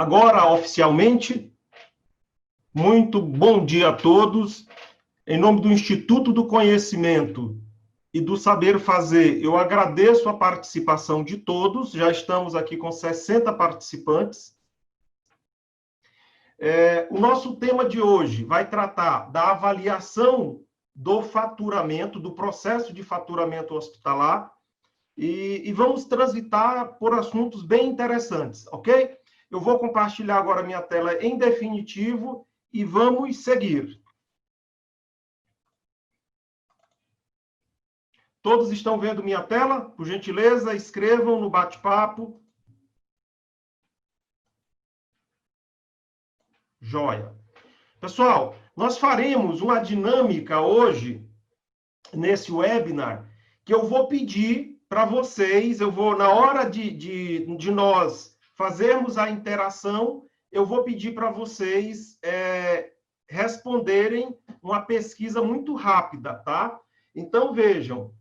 Agora, oficialmente, muito bom dia a todos. Em nome do Instituto do Conhecimento e do Saber Fazer, eu agradeço a participação de todos. Já estamos aqui com 60 participantes. O nosso tema de hoje vai tratar da avaliação do faturamento, do processo de faturamento hospitalar, e vamos transitar por assuntos bem interessantes, ok? Eu vou compartilhar agora minha tela em definitivo e vamos seguir. Todos estão vendo minha tela? Por gentileza, escrevam no bate-papo. Joia. Pessoal, nós faremos uma dinâmica hoje, nesse webinar, que eu vou pedir para vocês, na hora de nós fazermos a interação, eu vou pedir para vocês responderem uma pesquisa muito rápida, tá? Então, vejam,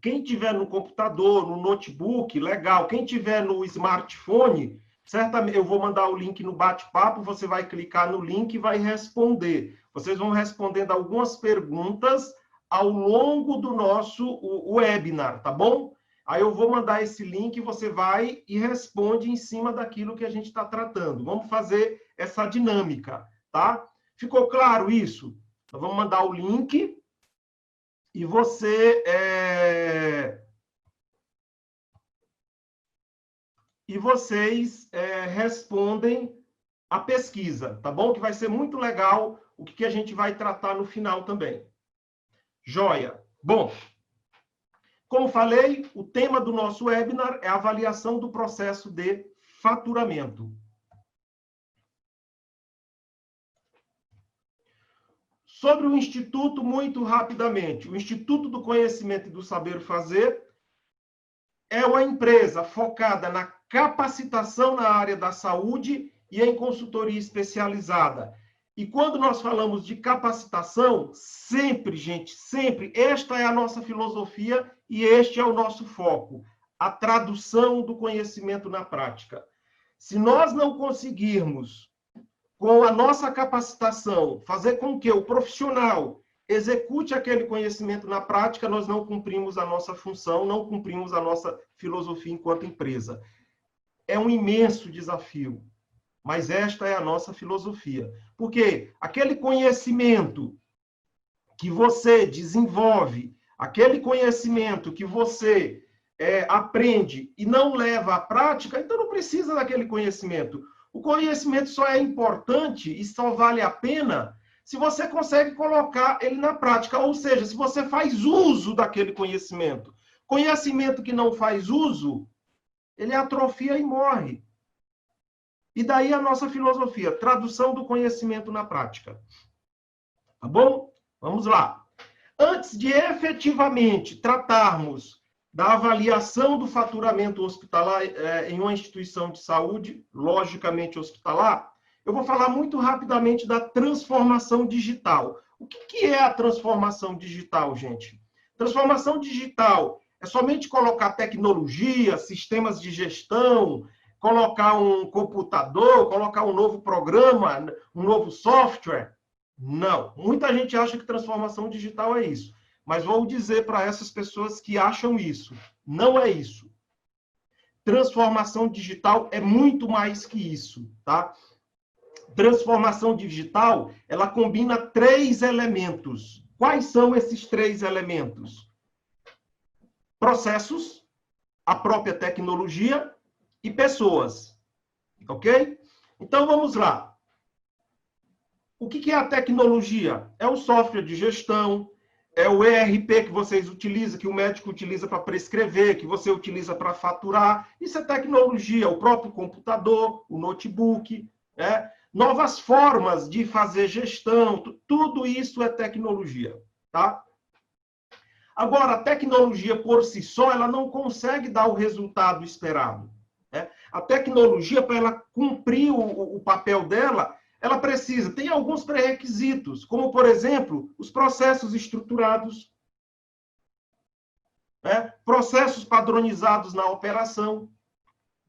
quem tiver no computador, no notebook, legal. Quem tiver no smartphone, certamente eu vou mandar o link no bate-papo, você vai clicar no link e vai responder. Vocês vão respondendo algumas perguntas ao longo do nosso webinar, tá bom? Aí eu vou mandar esse link, você vai e responde em cima daquilo que a gente está tratando. Vamos fazer essa dinâmica, tá? Ficou claro isso? Então, vamos mandar o link e você... E vocês respondem a pesquisa, tá bom? Que vai ser muito legal o que a gente vai tratar no final também. Joia! Bom, como falei, o tema do nosso webinar é a avaliação do processo de faturamento. Sobre o Instituto, muito rapidamente. O Instituto do Conhecimento e do Saber Fazer é uma empresa focada na capacitação na área da saúde e em consultoria especializada. E quando nós falamos de capacitação, sempre, gente, sempre, esta é a nossa filosofia e este é o nosso foco, a tradução do conhecimento na prática. Se nós não conseguirmos, com a nossa capacitação, fazer com que o profissional execute aquele conhecimento na prática, nós não cumprimos a nossa função, não cumprimos a nossa filosofia enquanto empresa. É um imenso desafio, mas esta é a nossa filosofia. Porque aquele conhecimento que você desenvolve, aquele conhecimento que você aprende e não leva à prática, então não precisa daquele conhecimento. O conhecimento só é importante e só vale a pena se você consegue colocar ele na prática, ou seja, se você faz uso daquele conhecimento. Conhecimento que não faz uso, ele atrofia e morre. E daí a nossa filosofia, tradução do conhecimento na prática. Tá bom? Vamos lá. Antes de efetivamente tratarmos da avaliação do faturamento hospitalar em uma instituição de saúde, logicamente hospitalar, eu vou falar muito rapidamente da transformação digital. O que é a transformação digital, gente? Transformação digital é somente colocar tecnologia, sistemas de gestão, colocar um computador, colocar um novo programa, um novo software? Não. Muita gente acha que transformação digital é isso. Mas vou dizer para essas pessoas que acham isso. Não é isso. Transformação digital é muito mais que isso, tá? Transformação digital, ela combina 3 elementos. Quais são esses 3 elementos? Processos, a própria tecnologia e pessoas. Ok? Então, vamos lá. O que é a tecnologia? É o software de gestão, é o ERP que vocês utilizam, que o médico utiliza para prescrever, que você utiliza para faturar. Isso é tecnologia, o próprio computador, o notebook, né? Novas formas de fazer gestão, tudo isso é tecnologia, tá? Agora, a tecnologia por si só, ela não consegue dar o resultado esperado, né? A tecnologia, para ela cumprir o papel dela, ela precisa, tem alguns pré-requisitos, como, por exemplo, os processos estruturados, né? Processos padronizados na operação.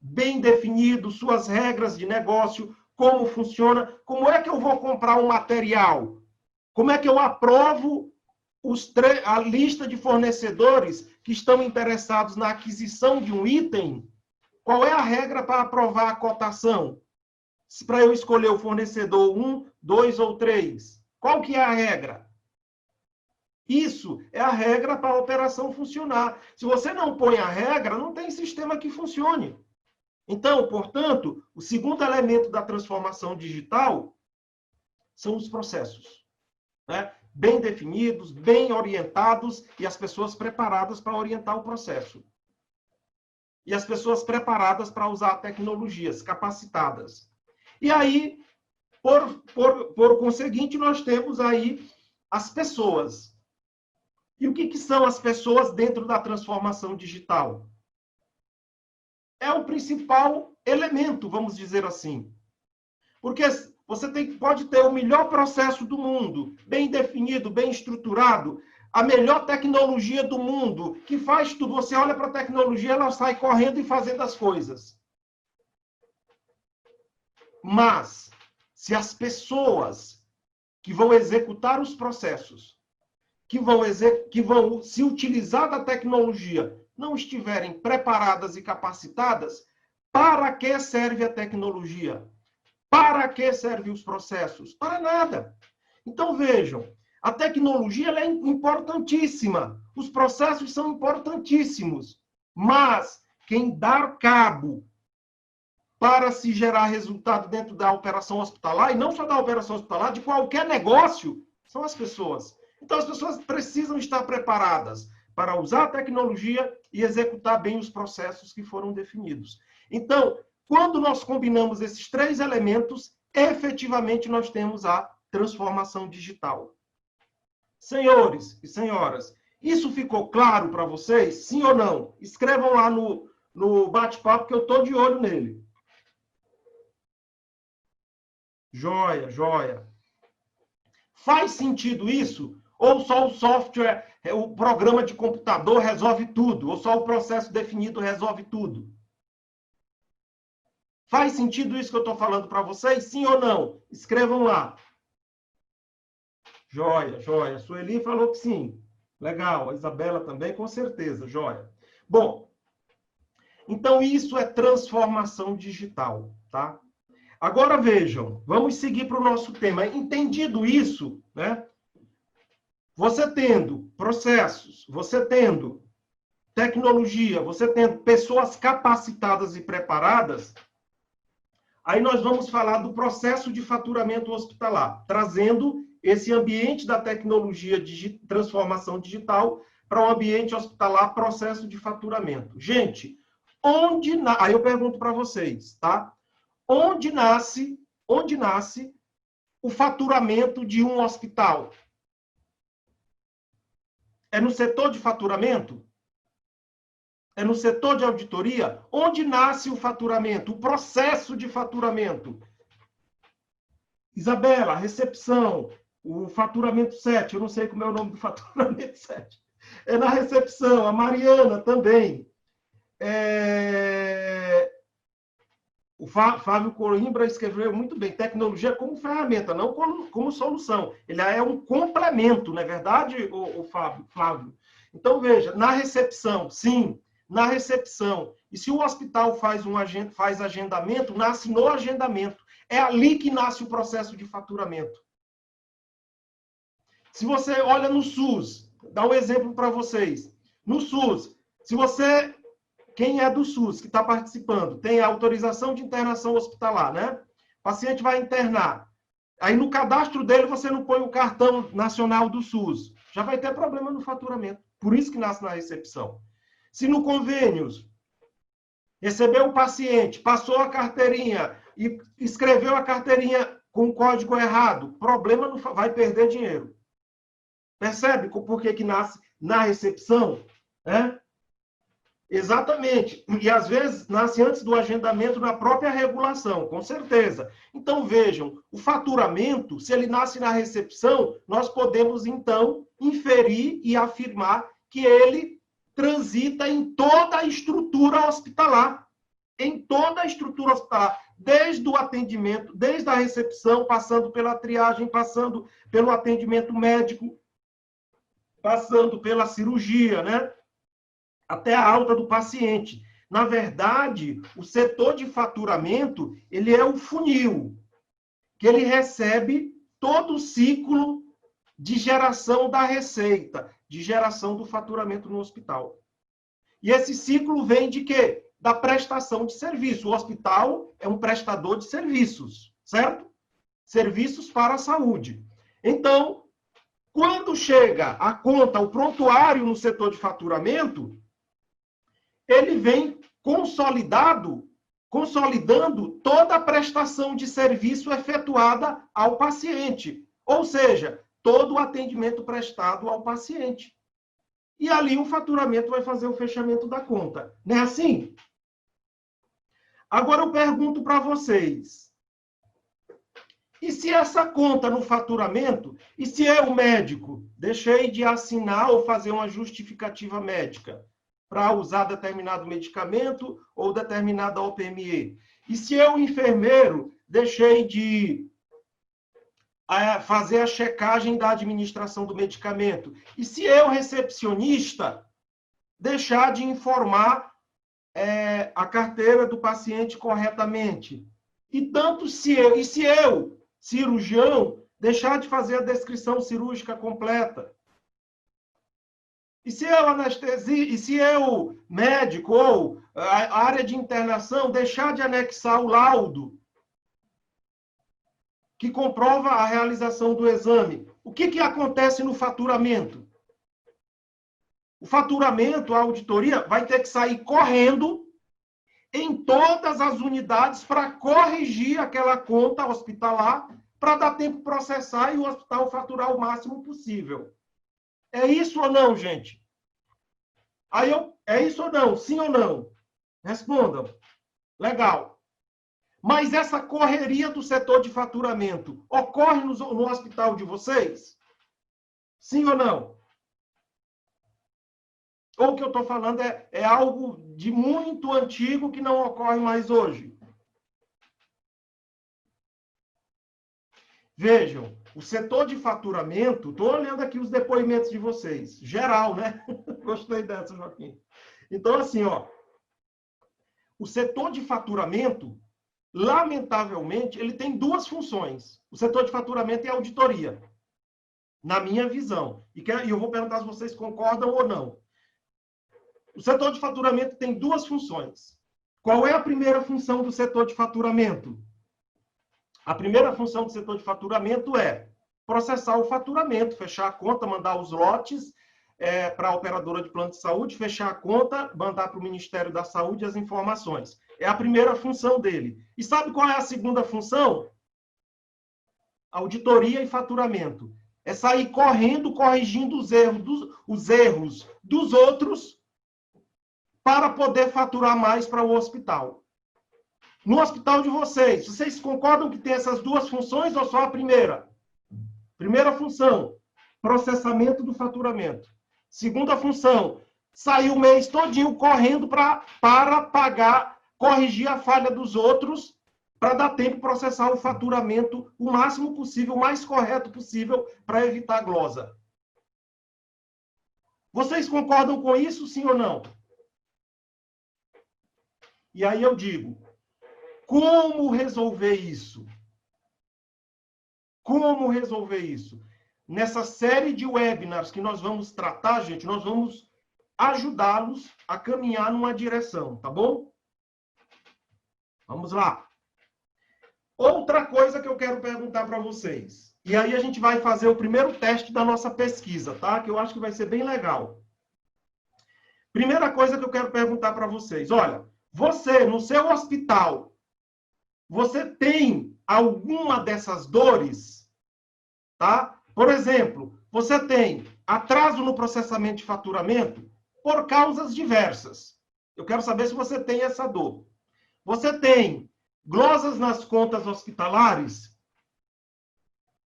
bem definido, suas regras de negócio, como funciona, como é que eu vou comprar um material, como é que eu aprovo a lista de fornecedores que estão interessados na aquisição de um item, qual é a regra para aprovar a cotação? Para eu escolher o fornecedor 1, 2 ou 3. Qual que é a regra? Isso é a regra para a operação funcionar. Se você não põe a regra, não tem sistema que funcione. Então, portanto, o segundo elemento da transformação digital são os processos, né? Bem definidos, bem orientados e as pessoas preparadas para orientar o processo. E as pessoas preparadas para usar tecnologias, capacitadas. E aí, por conseguinte, nós temos aí as pessoas. E o que são as pessoas dentro da transformação digital? É o principal elemento, vamos dizer assim. Porque você pode ter o melhor processo do mundo, bem definido, bem estruturado, a melhor tecnologia do mundo, que faz tudo. Você olha para a tecnologia, ela sai correndo e fazendo as coisas. Mas, se as pessoas que vão executar os processos, que vão se utilizar da tecnologia, não estiverem preparadas e capacitadas, para que serve a tecnologia? Para que servem os processos? Para nada. Então, vejam, a tecnologia ela é importantíssima, os processos são importantíssimos, mas quem dá cabo para se gerar resultado dentro da operação hospitalar, e não só da operação hospitalar, de qualquer negócio, são as pessoas. Então, as pessoas precisam estar preparadas para usar a tecnologia e executar bem os processos que foram definidos. Então, quando nós combinamos esses três elementos, efetivamente nós temos a transformação digital. Senhores e senhoras, isso ficou claro para vocês? Sim ou não? Escrevam lá no bate-papo que eu estou de olho nele. Joia, joia. Faz sentido isso? Ou só o software, o programa de computador resolve tudo? Ou só o processo definido resolve tudo? Faz sentido isso que eu estou falando para vocês? Sim ou não? Escrevam lá. Joia, joia. A Sueli falou que sim. Legal. A Isabela também, com certeza. Joia. Bom, então isso é transformação digital, tá? Agora vejam, vamos seguir para o nosso tema. Entendido isso, né? Você tendo processos, você tendo tecnologia, você tendo pessoas capacitadas e preparadas, aí nós vamos falar do processo de faturamento hospitalar, trazendo esse ambiente da tecnologia de transformação digital para o ambiente hospitalar, processo de faturamento. Gente, aí eu pergunto para vocês, tá? Onde nasce o faturamento de um hospital? É no setor de faturamento? É no setor de auditoria? Onde nasce o faturamento? O processo de faturamento? Isabela, recepção, o faturamento 7, eu não sei como é o nome do faturamento 7. É na recepção, a Mariana também. O Fábio Coimbra escreveu muito bem, tecnologia como ferramenta, não como solução. Ele é um complemento, não é verdade, o Flávio? Então, veja, na recepção, sim, na recepção. E se o hospital faz agendamento, nasce no agendamento. É ali que nasce o processo de faturamento. Se você olha no SUS, dá um exemplo para vocês. No SUS, quem é do SUS que está participando, tem a autorização de internação hospitalar, né? O paciente vai internar. Aí no cadastro dele você não põe o cartão nacional do SUS. Já vai ter problema no faturamento. Por isso que nasce na recepção. Se no convênios recebeu o paciente, passou a carteirinha e escreveu a carteirinha com o código errado, problema não vai perder dinheiro. Percebe por que nasce na recepção? Exatamente. E às vezes nasce antes do agendamento na própria regulação, com certeza. Então vejam, o faturamento, se ele nasce na recepção, nós podemos então inferir e afirmar que ele transita em toda a estrutura hospitalar. em toda a estrutura hospitalar, desde o atendimento, desde a recepção, passando pela triagem, passando pelo atendimento médico, passando pela cirurgia, né? Até a alta do paciente. Na verdade, o setor de faturamento, ele é o funil, que ele recebe todo o ciclo de geração da receita, de geração do faturamento no hospital. E esse ciclo vem de quê? Da prestação de serviço. O hospital é um prestador de serviços, certo? Serviços para a saúde. Então, quando chega a conta, o prontuário no setor de faturamento, ele vem consolidando toda a prestação de serviço efetuada ao paciente. Ou seja, todo o atendimento prestado ao paciente. E ali o faturamento vai fazer o fechamento da conta. Não é assim? Agora eu pergunto para vocês. E se essa conta no faturamento, e se eu, médico, deixei de assinar ou fazer uma justificativa médica para usar determinado medicamento ou determinada OPME? E se eu, enfermeiro, deixei de fazer a checagem da administração do medicamento? E se eu, recepcionista, deixar de informar a carteira do paciente corretamente? E tanto se eu, cirurgião, deixar de fazer a descrição cirúrgica completa? E se eu, anestesia, e se eu, médico, ou a área de internação, deixar de anexar o laudo que comprova a realização do exame? O que acontece no faturamento? O faturamento, a auditoria, vai ter que sair correndo em todas as unidades para corrigir aquela conta hospitalar, para dar tempo de processar e o hospital faturar o máximo possível. É isso ou não, gente? É isso ou não? Sim ou não? Respondam. Legal. Mas essa correria do setor de faturamento ocorre no hospital de vocês? Sim ou não? Ou o que eu estou falando é algo de muito antigo que não ocorre mais hoje? Vejam, o setor de faturamento, estou olhando aqui os depoimentos de vocês, geral, né? Gostei dessa, Joaquim. Então, assim, ó, o setor de faturamento, lamentavelmente, ele tem duas funções. O setor de faturamento é auditoria, na minha visão. E eu vou perguntar se vocês concordam ou não. O setor de faturamento tem duas funções. Qual é a primeira função do setor de faturamento? A primeira função do setor de faturamento é processar o faturamento, fechar a conta, mandar os lotes para a operadora de plano de saúde, fechar a conta, mandar para o Ministério da Saúde as informações. É a primeira função dele. E sabe qual é a segunda função? Auditoria e faturamento. É sair correndo, corrigindo os erros dos outros para poder faturar mais para o hospital. No hospital de vocês concordam que tem essas duas funções ou só a primeira? Primeira função, processamento do faturamento. Segunda função, sair o mês todinho correndo para pagar, corrigir a falha dos outros, para dar tempo de processar o faturamento o máximo possível, o mais correto possível, para evitar a glosa. Vocês concordam com isso, sim ou não? E aí eu digo, como resolver isso? Como resolver isso? Nessa série de webinars que nós vamos tratar, gente, nós vamos ajudá-los a caminhar numa direção, tá bom? Vamos lá. Outra coisa que eu quero perguntar para vocês. E aí a gente vai fazer o primeiro teste da nossa pesquisa, tá? Que eu acho que vai ser bem legal. Primeira coisa que eu quero perguntar para vocês. Olha, você, no seu hospital, você tem alguma dessas dores? Tá? Por exemplo, você tem atraso no processamento de faturamento por causas diversas. Eu quero saber se você tem essa dor. Você tem glosas nas contas hospitalares?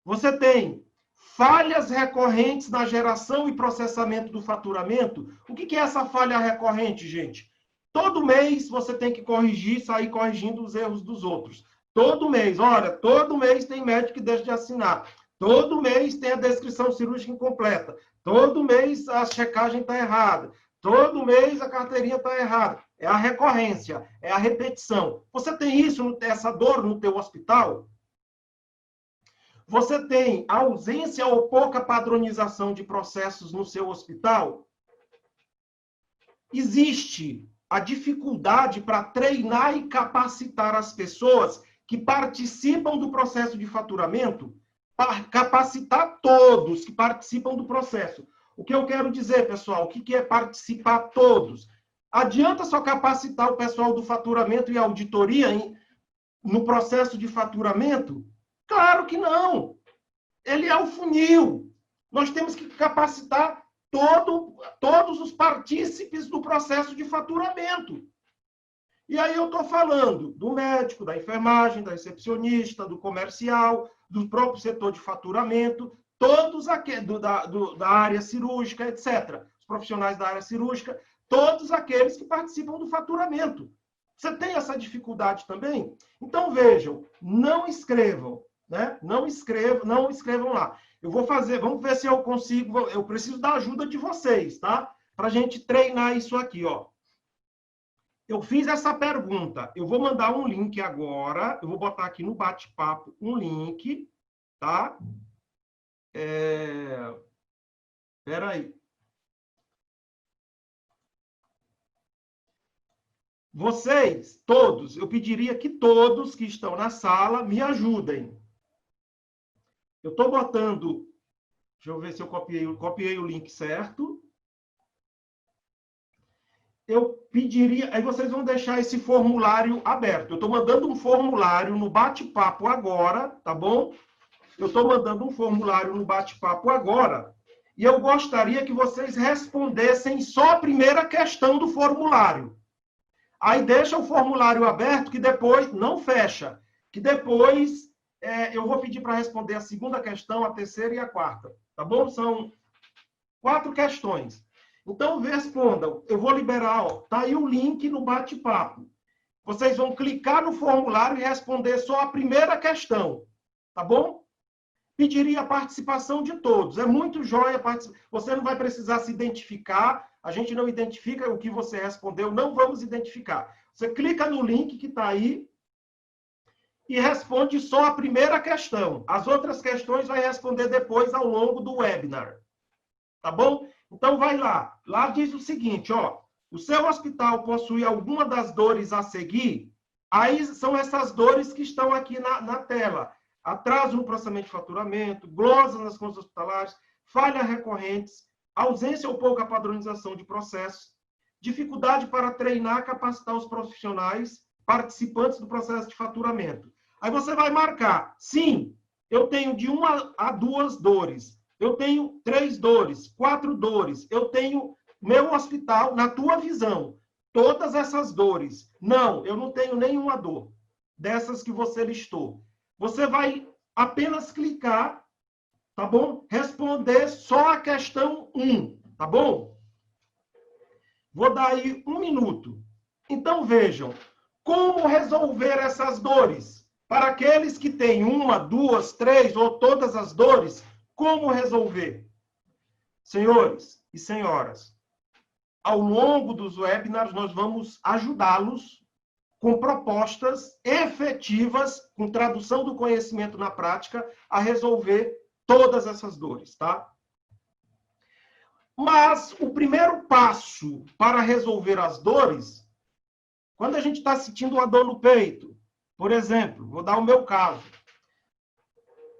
Você tem falhas recorrentes na geração e processamento do faturamento? O que é essa falha recorrente, gente? Todo mês você tem que corrigir, sair corrigindo os erros dos outros. Todo mês, olha, todo mês tem médico que deixa de assinar. Todo mês tem a descrição cirúrgica incompleta. Todo mês a checagem está errada. Todo mês a carteirinha está errada. É a recorrência, é a repetição. Você tem isso, essa dor no teu hospital? Você tem ausência ou pouca padronização de processos no seu hospital? Existe a dificuldade para treinar e capacitar as pessoas que participam do processo de faturamento, para capacitar todos que participam do processo. O que eu quero dizer, pessoal, o que é participar todos? Adianta só capacitar o pessoal do faturamento e auditoria no processo de faturamento? Claro que não. Ele é o funil. Nós temos que capacitar todos os partícipes do processo de faturamento. E aí eu estou falando do médico, da enfermagem, da recepcionista, do comercial, do próprio setor de faturamento, todos aqueles da área cirúrgica, etc. Os profissionais da área cirúrgica, todos aqueles que participam do faturamento. Você tem essa dificuldade também? Então, vejam, não escrevam, né? Não escrevam lá. Eu vou fazer, vamos ver se eu consigo, eu preciso da ajuda de vocês, tá? Para a gente treinar isso aqui, ó. Eu fiz essa pergunta, eu vou mandar um link agora, eu vou botar aqui no bate-papo um link, tá? Espera aí. Vocês, todos, eu pediria que todos que estão na sala me ajudem. Eu estou botando, deixa eu ver se eu copiei o link certo. Eu pediria, aí vocês vão deixar esse formulário aberto. Eu estou mandando um formulário no bate-papo agora, tá bom? Eu estou mandando um formulário no bate-papo agora, e eu gostaria que vocês respondessem só a primeira questão do formulário. Aí deixa o formulário aberto, que depois, não fecha, que depois eu vou pedir para responder a segunda questão, a terceira e a quarta, tá bom? São 4 questões. Então, respondam. Eu vou liberar, ó, tá aí o link no bate-papo. Vocês vão clicar no formulário e responder só a primeira questão, tá bom? Pediria a participação de todos. É muito jóia participar. Você não vai precisar se identificar. A gente não identifica o que você respondeu. Não vamos identificar. Você clica no link que está aí e responde só a primeira questão. As outras questões vai responder depois ao longo do webinar. Tá bom? Então, vai lá. Lá diz o seguinte, ó. O seu hospital possui alguma das dores a seguir? Aí são essas dores que estão aqui na tela. Atraso no processamento de faturamento, glosas nas contas hospitalares, falhas recorrentes, ausência ou pouca padronização de processos, dificuldade para treinar e capacitar os profissionais participantes do processo de faturamento. Aí você vai marcar, sim, eu tenho de 1 a 2 dores, eu tenho 3 dores, 4 dores, eu tenho meu hospital, na tua visão, todas essas dores. Não, eu não tenho nenhuma dor dessas que você listou. Você vai apenas clicar, tá bom? Responder só a questão 1, tá bom? Vou dar aí 1 minuto. Então, vejam, como resolver essas dores? Para aqueles que têm 1, 2, 3 ou todas as dores, como resolver? Senhores e senhoras, ao longo dos webinars, nós vamos ajudá-los com propostas efetivas, com tradução do conhecimento na prática, a resolver todas essas dores, tá? Mas o primeiro passo para resolver as dores, quando a gente está sentindo uma dor no peito, por exemplo, vou dar o meu caso.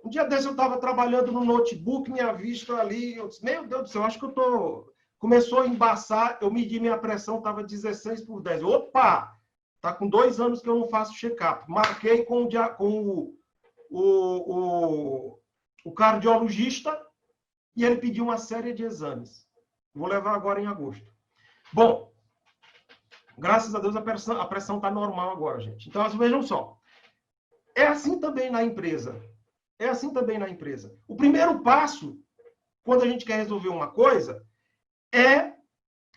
Um dia desse eu estava trabalhando no notebook, minha vista ali, eu disse, meu Deus do céu, acho que eu tô... Começou a embaçar, eu medi minha pressão, estava 16/10. Opa! Tá com 2 anos que eu não faço check-up. Marquei com o cardiologista e ele pediu uma série de exames. Vou levar agora em agosto. Bom, graças a Deus a pressão está normal agora, gente. Então, vejam só. É assim também na empresa. É assim também na empresa. O primeiro passo, quando a gente quer resolver uma coisa, é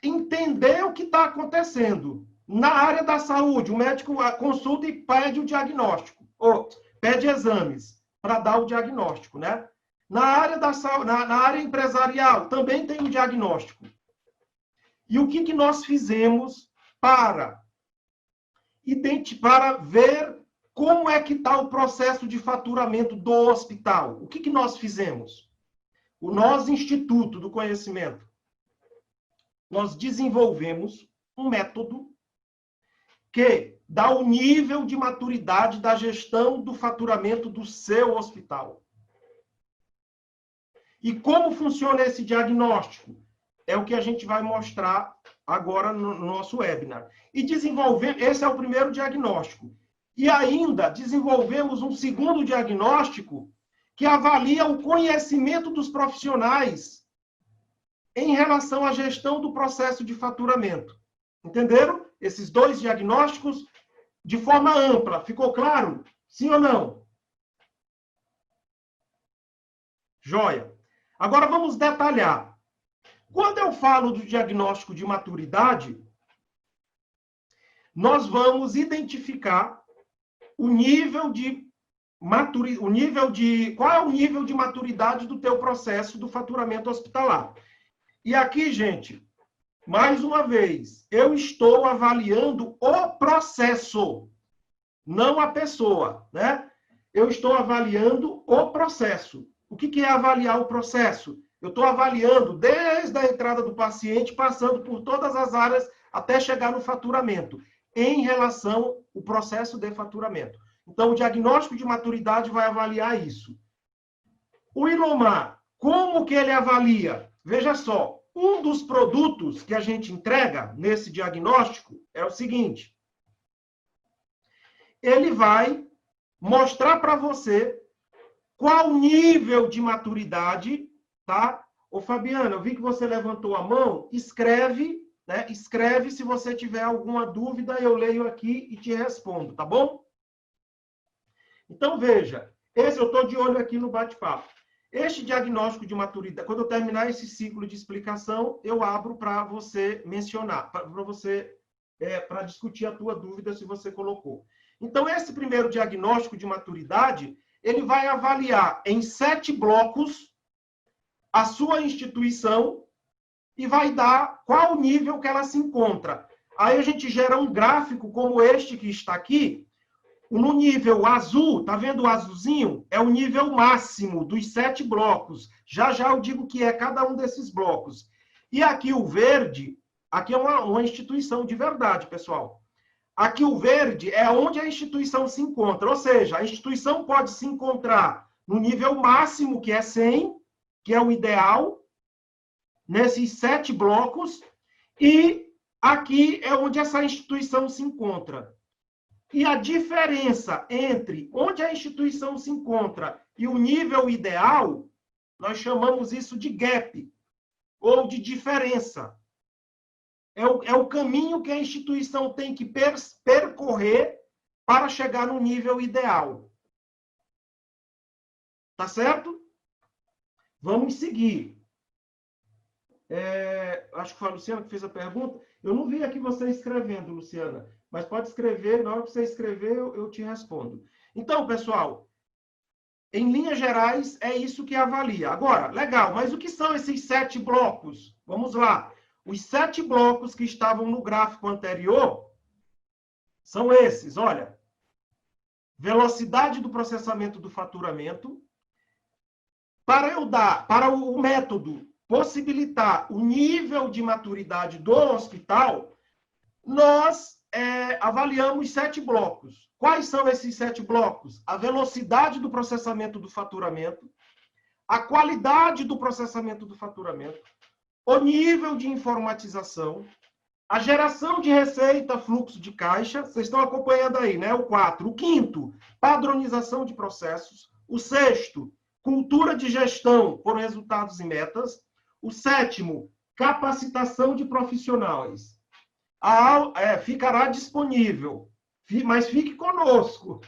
entender o que está acontecendo. Na área da saúde, o médico consulta e pede o diagnóstico, ou pede exames para dar o diagnóstico, né? Na área na área empresarial, também tem o diagnóstico. E o que nós fizemos para ver como é que está o processo de faturamento do hospital? O que nós fizemos? O nosso Instituto do Conhecimento, nós desenvolvemos um método que dá o nível de maturidade da gestão do faturamento do seu hospital. E como funciona esse diagnóstico? É o que a gente vai mostrar agora no nosso webinar. E esse é o primeiro diagnóstico. E ainda desenvolvemos um segundo diagnóstico que avalia o conhecimento dos profissionais em relação à gestão do processo de faturamento. Entenderam? Esses dois diagnósticos de forma ampla. Ficou claro? Sim ou não? Joia. Agora vamos detalhar. Quando eu falo do diagnóstico de maturidade, nós vamos identificar o nível de maturidade, qual é o nível de maturidade do teu processo do faturamento hospitalar. E aqui, gente, mais uma vez, eu estou avaliando o processo, não a pessoa, né? Eu estou avaliando o processo. O que é avaliar o processo? Eu estou avaliando desde a entrada do paciente, passando por todas as áreas, até chegar no faturamento, em relação ao processo de faturamento. Então, o diagnóstico de maturidade vai avaliar isso. O Ilomar, como que ele avalia? Veja só, um dos produtos que a gente entrega nesse diagnóstico é o seguinte. Ele vai mostrar para você qual nível de maturidade, tá? Ô, Fabiana, eu vi que você levantou a mão, escreve, né? Escreve se você tiver alguma dúvida, eu leio aqui e te respondo, tá bom? Então, veja, eu estou de olho aqui no bate-papo. Este diagnóstico de maturidade, quando eu terminar esse ciclo de explicação, eu abro para você mencionar, para discutir a tua dúvida se você colocou. Então, esse primeiro diagnóstico de maturidade, ele vai avaliar em 7 blocos a sua instituição e vai dar qual nível que ela se encontra. Aí a gente gera um gráfico como este que está aqui. No nível azul, tá vendo o azulzinho? É o nível máximo dos 7 blocos. Já já eu digo que é cada um desses blocos. E aqui o verde, aqui é uma instituição de verdade, pessoal. Aqui o verde é onde a instituição se encontra. Ou seja, a instituição pode se encontrar no nível máximo, que é 100, que é o ideal, nesses 7 blocos. E aqui é onde essa instituição se encontra. E a diferença entre onde a instituição se encontra e o nível ideal, nós chamamos isso de gap, ou de diferença. É o caminho que a instituição tem que percorrer para chegar no nível ideal. Tá certo? Vamos seguir. Acho que foi a Luciana que fez a pergunta. Eu não vi aqui você escrevendo, Luciana. Mas pode escrever, na hora que você escrever, eu te respondo. Então, pessoal, em linhas gerais, é isso que avalia. Agora, legal, mas o que são esses 7 blocos? Vamos lá. Os 7 blocos que estavam no gráfico anterior são esses, olha. Velocidade do processamento do faturamento. Para o método possibilitar o nível de maturidade do hospital, nós avaliamos 7 blocos. Quais são esses 7 blocos? A velocidade do processamento do faturamento, a qualidade do processamento do faturamento, o nível de informatização, a geração de receita, fluxo de caixa, vocês estão acompanhando aí, né? O 4. O 5º, padronização de processos. O 6º, cultura de gestão por resultados e metas. O 7º, capacitação de profissionais. Ficará disponível, mas fique conosco.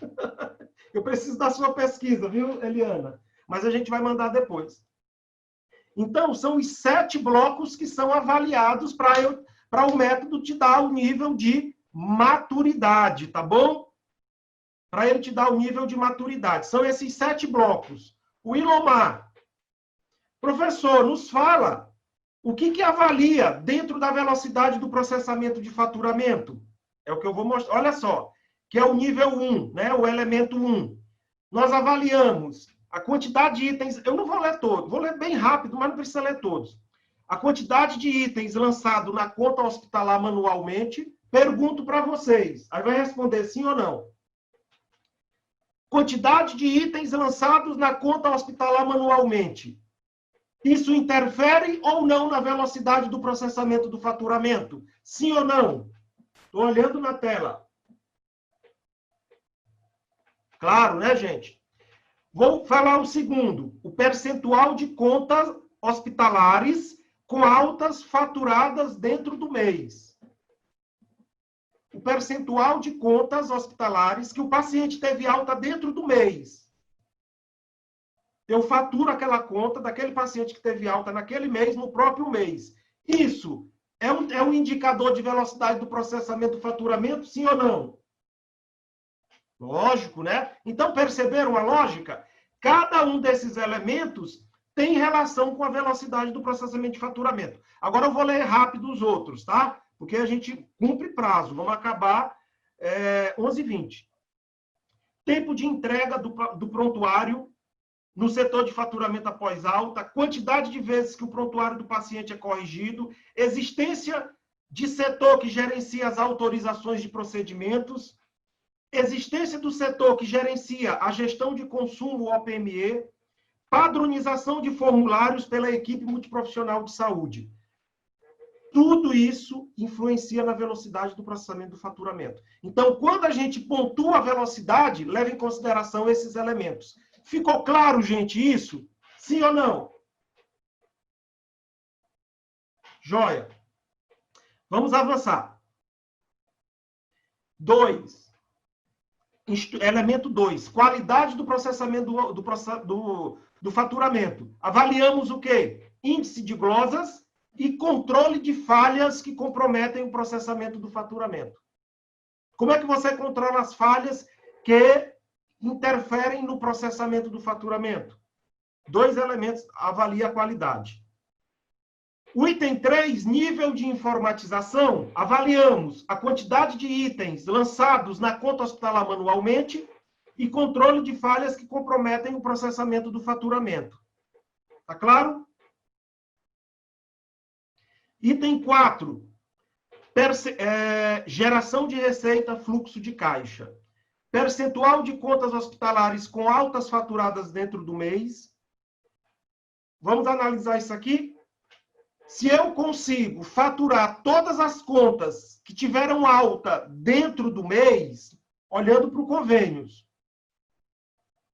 Eu preciso da sua pesquisa, viu, Eliana? Mas a gente vai mandar depois. Então, são os 7 blocos que são avaliados para o método te dar o nível de maturidade, tá bom? Para ele te dar o nível de maturidade. São esses 7 blocos. O Ilomar. Professor, nos fala o que avalia dentro da velocidade do processamento de faturamento. É o que eu vou mostrar. Olha só, que é o nível 1, né? O elemento 1. Nós avaliamos a quantidade de itens. Eu não vou ler todos, vou ler bem rápido, mas não precisa ler todos. A quantidade de itens lançado na conta hospitalar manualmente. Pergunto para vocês. Aí vai responder sim ou não. Quantidade de itens lançados na conta hospitalar manualmente. Isso interfere ou não na velocidade do processamento do faturamento? Sim ou não? Estou olhando na tela. Claro, né, gente? Vou falar o segundo. O percentual de contas hospitalares com altas faturadas dentro do mês. O percentual de contas hospitalares que o paciente teve alta dentro do mês. Eu faturo aquela conta daquele paciente que teve alta naquele mês, no próprio mês. Isso é um indicador de velocidade do processamento do faturamento, sim ou não? Lógico, né? Então, perceberam a lógica? Cada um desses elementos tem relação com a velocidade do processamento de faturamento. Agora eu vou ler rápido os outros, tá? Porque a gente cumpre prazo. Vamos acabar 11h20. Tempo de entrega do prontuário no setor de faturamento após alta, quantidade de vezes que o prontuário do paciente é corrigido, existência de setor que gerencia as autorizações de procedimentos, existência do setor que gerencia a gestão de consumo OPME, padronização de formulários pela equipe multiprofissional de saúde. Tudo isso influencia na velocidade do processamento do faturamento. Então, quando a gente pontua a velocidade, leva em consideração esses elementos. Ficou claro, gente, isso? Sim ou não? Joia. Vamos avançar. 2. Elemento 2. Qualidade do processamento do faturamento. Avaliamos o quê? Índice de glosas e controle de falhas que comprometem o processamento do faturamento. Como é que você controla as falhas que interferem no processamento do faturamento? 2 elementos, avalia a qualidade. O item 3, nível de informatização, avaliamos a quantidade de itens lançados na conta hospitalar manualmente e controle de falhas que comprometem o processamento do faturamento. Tá claro? Item 4, geração de receita, fluxo de caixa. Percentual de contas hospitalares com altas faturadas dentro do mês. Vamos analisar isso aqui? Se eu consigo faturar todas as contas que tiveram alta dentro do mês, olhando para o convênios,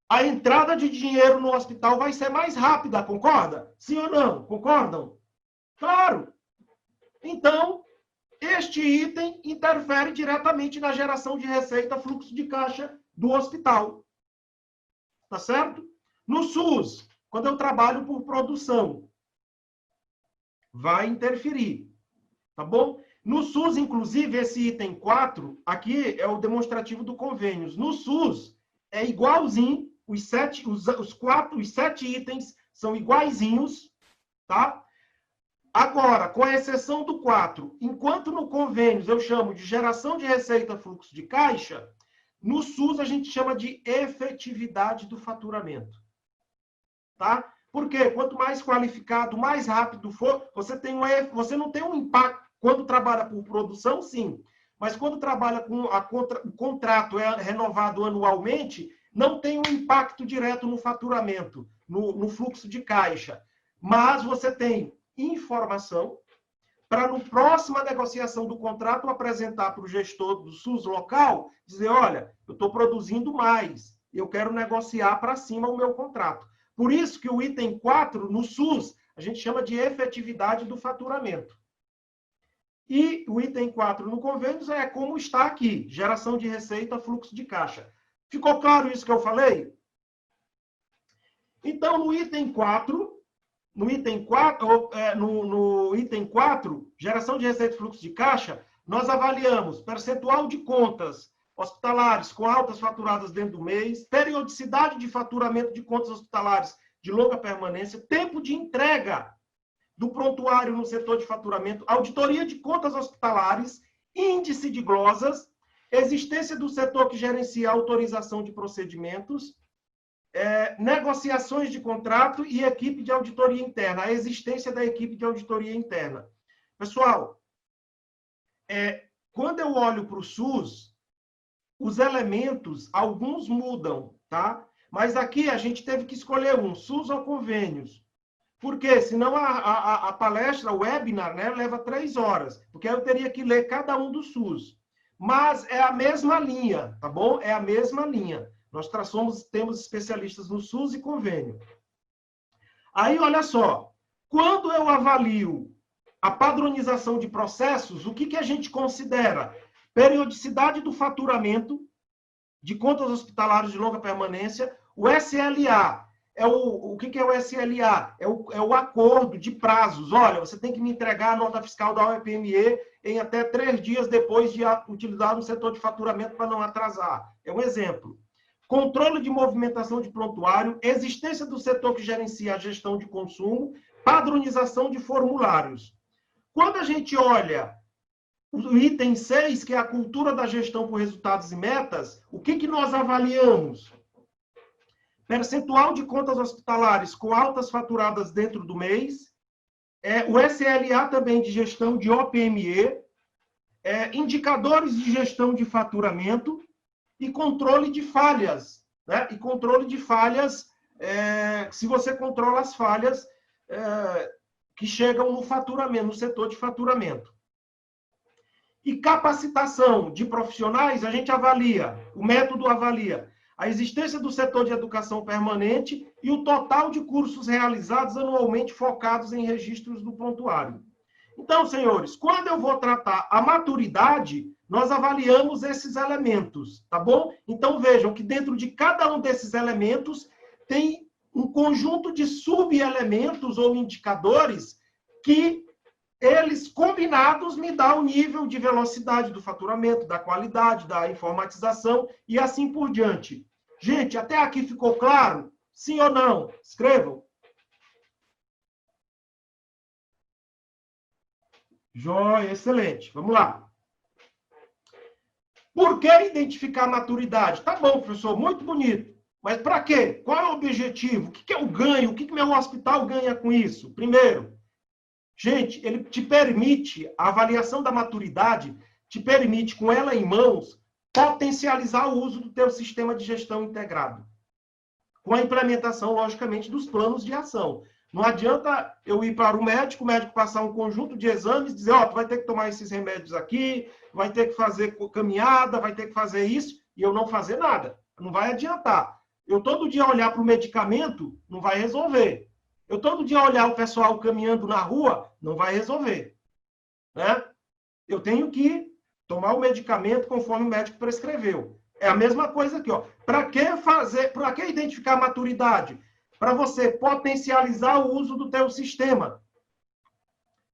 a entrada de dinheiro no hospital vai ser mais rápida, concorda? Sim ou não? Concordam? Claro! Então, este item interfere diretamente na geração de receita, fluxo de caixa do hospital. Tá certo? No SUS, quando eu trabalho por produção, vai interferir. Tá bom? No SUS, inclusive, esse item 4, aqui é o demonstrativo do convênios. No SUS, é igualzinho, os 7 itens são iguaizinhos, tá? Agora, com a exceção do 4, enquanto no convênios eu chamo de geração de receita, fluxo de caixa, no SUS a gente chama de efetividade do faturamento. Tá? Porque quanto mais qualificado, mais rápido for, você não tem um impacto. Quando trabalha por produção, sim. Mas quando trabalha com o contrato é renovado anualmente, não tem um impacto direto no faturamento, no fluxo de caixa. Mas você tem informação para, no próxima negociação do contrato, apresentar para o gestor do SUS local, dizer, olha, eu estou produzindo mais, eu quero negociar para cima o meu contrato. Por isso que o item 4, no SUS, a gente chama de efetividade do faturamento. E o item 4 no convênios é como está aqui, geração de receita, fluxo de caixa. Ficou claro isso que eu falei? Então, no item 4, geração de receita e fluxo de caixa, nós avaliamos percentual de contas hospitalares com altas faturadas dentro do mês, periodicidade de faturamento de contas hospitalares de longa permanência, tempo de entrega do prontuário no setor de faturamento, auditoria de contas hospitalares, índice de glosas, existência do setor que gerencia a autorização de procedimentos, negociações de contrato e equipe de auditoria interna, a existência da equipe de auditoria interna. Pessoal, quando eu olho para o SUS, os elementos, alguns mudam, tá? Mas aqui a gente teve que escolher um, SUS ou convênios. Por quê? Senão a palestra, o webinar, né, leva 3 horas, porque aí eu teria que ler cada um do SUS. Mas é a mesma linha, tá bom? É a mesma linha. Nós temos especialistas no SUS e convênio. Aí, olha só, quando eu avalio a padronização de processos, o que a gente considera? Periodicidade do faturamento de contas hospitalares de longa permanência, o SLA. O que é o SLA? É o acordo de prazos. Olha, você tem que me entregar a nota fiscal da OEPME em até 3 dias depois de utilizar no setor de faturamento para não atrasar. É um exemplo. Controle de movimentação de prontuário, existência do setor que gerencia a gestão de consumo, padronização de formulários. Quando a gente olha o item 6, que é a cultura da gestão por resultados e metas, o que nós avaliamos? Percentual de contas hospitalares com altas faturadas dentro do mês, o SLA também de gestão de OPME, indicadores de gestão de faturamento e controle de falhas. Né? E controle de falhas, se você controla as falhas que chegam no faturamento, no setor de faturamento. E capacitação de profissionais, a gente avalia, o método avalia a existência do setor de educação permanente e o total de cursos realizados anualmente focados em registros do prontuário. Então, senhores, quando eu vou tratar a maturidade, nós avaliamos esses elementos, tá bom? Então, vejam que dentro de cada um desses elementos tem um conjunto de sub-elementos ou indicadores que eles combinados me dão o nível de velocidade do faturamento, da qualidade, da informatização e assim por diante. Gente, até aqui ficou claro? Sim ou não? Escrevam. Joia, excelente. Vamos lá. Por que identificar a maturidade? Tá bom, professor, muito bonito. Mas para quê? Qual é o objetivo? O que é o ganho? O que meu hospital ganha com isso? Primeiro, gente, ele te permite, a avaliação da maturidade te permite, com ela em mãos, potencializar o uso do teu sistema de gestão integrado. Com a implementação, logicamente, dos planos de ação. Não adianta eu ir para o médico passar um conjunto de exames, dizer, ó, tu vai ter que tomar esses remédios aqui, vai ter que fazer caminhada, vai ter que fazer isso, e eu não fazer nada. Não vai adiantar. Eu todo dia olhar para o medicamento, não vai resolver. Eu todo dia olhar o pessoal caminhando na rua, não vai resolver. Né? Eu tenho que tomar o medicamento conforme o médico prescreveu. É a mesma coisa aqui, ó. Para que identificar a maturidade? Para você potencializar o uso do teu sistema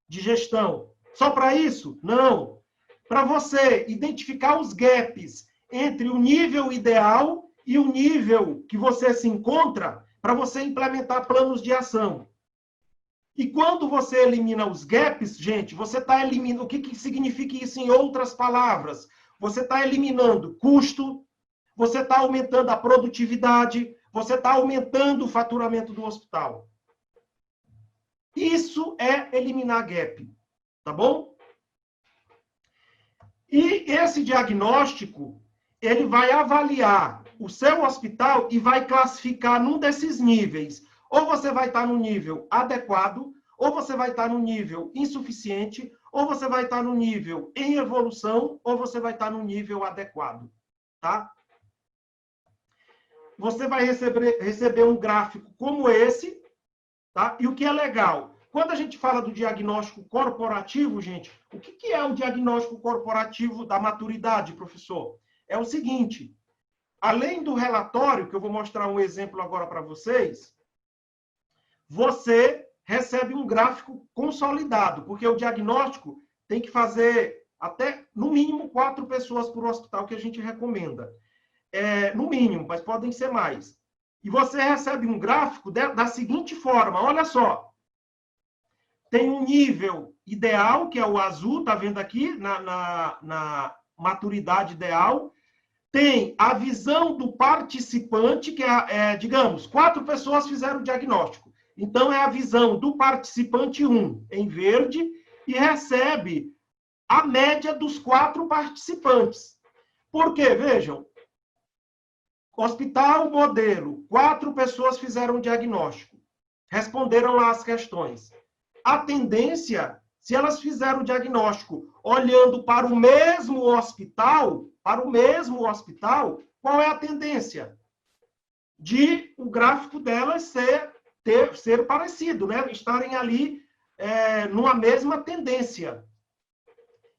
de gestão. Só para isso? Não. Para você identificar os gaps entre o nível ideal e o nível que você se encontra, para você implementar planos de ação. E quando você elimina os gaps, gente, você está eliminando... O que significa isso em outras palavras? Você está eliminando custo, você está aumentando a produtividade, você está aumentando o faturamento do hospital. Isso é eliminar gap, tá bom? E esse diagnóstico, ele vai avaliar o seu hospital e vai classificar num desses níveis. Ou você vai estar no nível adequado, ou você vai estar no nível insuficiente, ou você vai estar no nível em evolução, ou você vai estar no nível adequado, tá? Você vai receber um gráfico como esse, tá? E o que é legal, quando a gente fala do diagnóstico corporativo, gente, o que é o diagnóstico corporativo da maturidade, professor? É o seguinte, além do relatório, que eu vou mostrar um exemplo agora para vocês, você recebe um gráfico consolidado, porque o diagnóstico tem que fazer Até, no mínimo, 4 pessoas por hospital que a gente recomenda. No mínimo, mas podem ser mais. E você recebe um gráfico da seguinte forma, olha só. Tem um nível ideal, que é o azul, tá vendo aqui, na maturidade ideal. Tem a visão do participante, que digamos, 4 pessoas fizeram o diagnóstico. Então, é a visão do participante 1, em verde, e recebe a média dos 4 participantes. Por quê? Vejam, hospital modelo, 4 pessoas fizeram o diagnóstico, responderam lá as questões. A tendência, se elas fizeram o diagnóstico olhando para o mesmo hospital, qual é a tendência? De o gráfico delas ser parecido, né? Estarem ali numa mesma tendência.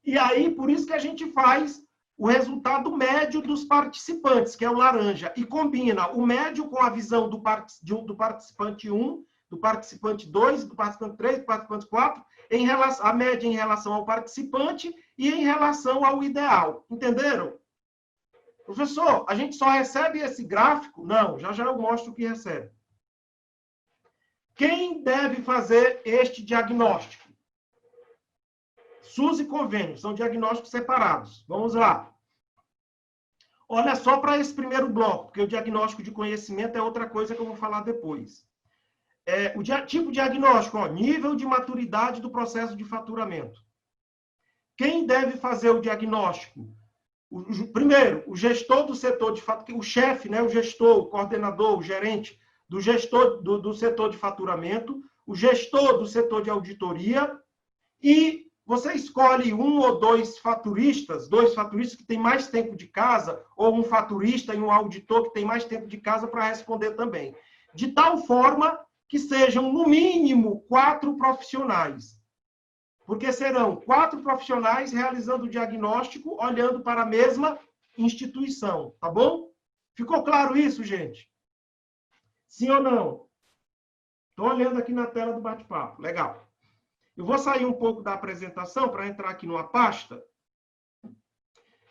E aí, por isso que a gente faz o resultado médio dos participantes, que é o laranja, e combina o médio com a visão do participante 1, do participante 2, do participante 3, do participante 4, a média em relação ao participante e em relação ao ideal. Entenderam? Professor, a gente só recebe esse gráfico? Não, já eu mostro o que recebe. Quem deve fazer este diagnóstico? SUS e convênio, são diagnósticos separados. Vamos lá. Olha só para esse primeiro bloco, porque o diagnóstico de conhecimento é outra coisa que eu vou falar depois. O tipo diagnóstico, nível de maturidade do processo de faturamento. Quem deve fazer o diagnóstico? Primeiro, o gestor do setor de faturamento, o chefe, né, o gestor, o coordenador, o gerente do gestor do setor de faturamento, o gestor do setor de auditoria, e você escolhe um ou dois faturistas que têm mais tempo de casa, ou um faturista e um auditor que tem mais tempo de casa para responder também. De tal forma que sejam, no mínimo, 4 profissionais. Porque serão 4 profissionais realizando o diagnóstico, olhando para a mesma instituição, tá bom? Ficou claro isso, gente? Sim ou não? Estou olhando aqui na tela do bate-papo. Legal. Eu vou sair um pouco da apresentação para entrar aqui numa pasta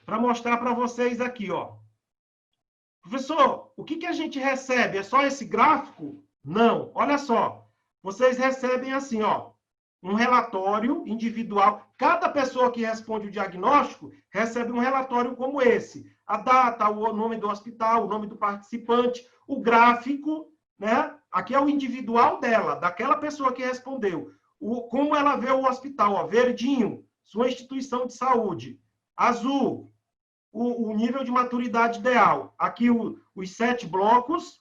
para mostrar para vocês aqui, ó. Professor, o que a gente recebe? É só esse gráfico? Não. Olha só. Vocês recebem assim, ó, um relatório individual. Cada pessoa que responde o diagnóstico recebe um relatório como esse. A data, o nome do hospital, o nome do participante, o gráfico, né? Aqui é o individual dela, daquela pessoa que respondeu. Como ela vê o hospital, ó, verdinho, sua instituição de saúde. Azul, o nível de maturidade ideal. Aqui os 7 blocos,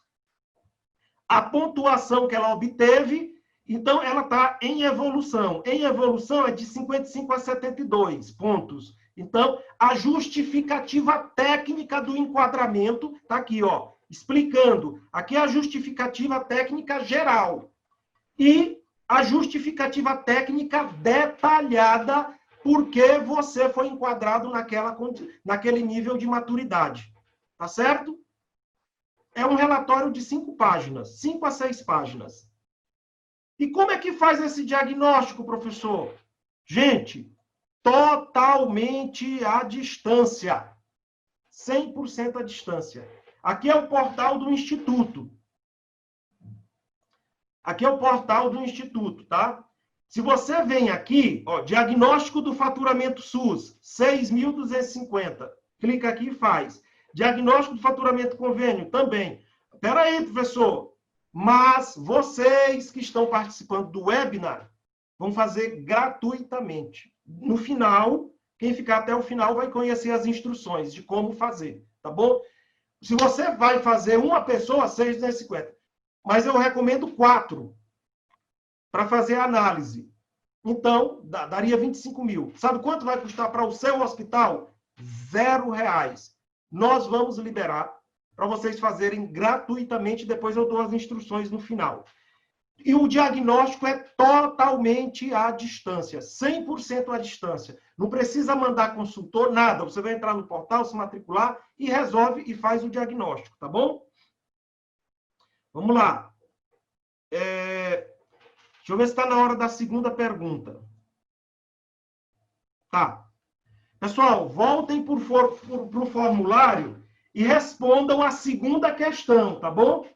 a pontuação que ela obteve. Então, ela está em evolução. Em evolução é de 55 a 72 pontos. Então, a justificativa técnica do enquadramento está aqui, ó, explicando. Aqui é a justificativa técnica geral. E a justificativa técnica detalhada porque você foi enquadrado naquele nível de maturidade. Tá certo? É um relatório de 5 páginas, 5 a 6 páginas. E como é que faz esse diagnóstico, professor? Gente, totalmente à distância. 100% à distância. Aqui é o portal do Instituto. Aqui é o portal do Instituto, tá? Se você vem aqui, ó, diagnóstico do faturamento SUS, 6.250. Clica aqui e faz. Diagnóstico do faturamento convênio, também. Espera aí, professor. Mas vocês que estão participando do webinar vão fazer gratuitamente. No final, quem ficar até o final vai conhecer as instruções de como fazer, tá bom? Se você vai fazer uma pessoa, 6.250. Mas eu recomendo 4 para fazer a análise. Então, daria 25 mil. Sabe quanto vai custar para o seu hospital? R$0. Nós vamos liberar para vocês fazerem gratuitamente, depois eu dou as instruções no final. E o diagnóstico é totalmente à distância, 100% à distância. Não precisa mandar consultor, nada. Você vai entrar no portal, se matricular e resolve e faz o diagnóstico, tá bom? Vamos lá. Deixa eu ver se está na hora da segunda pergunta. Tá. Pessoal, voltem para o formulário e respondam a segunda questão, tá bom?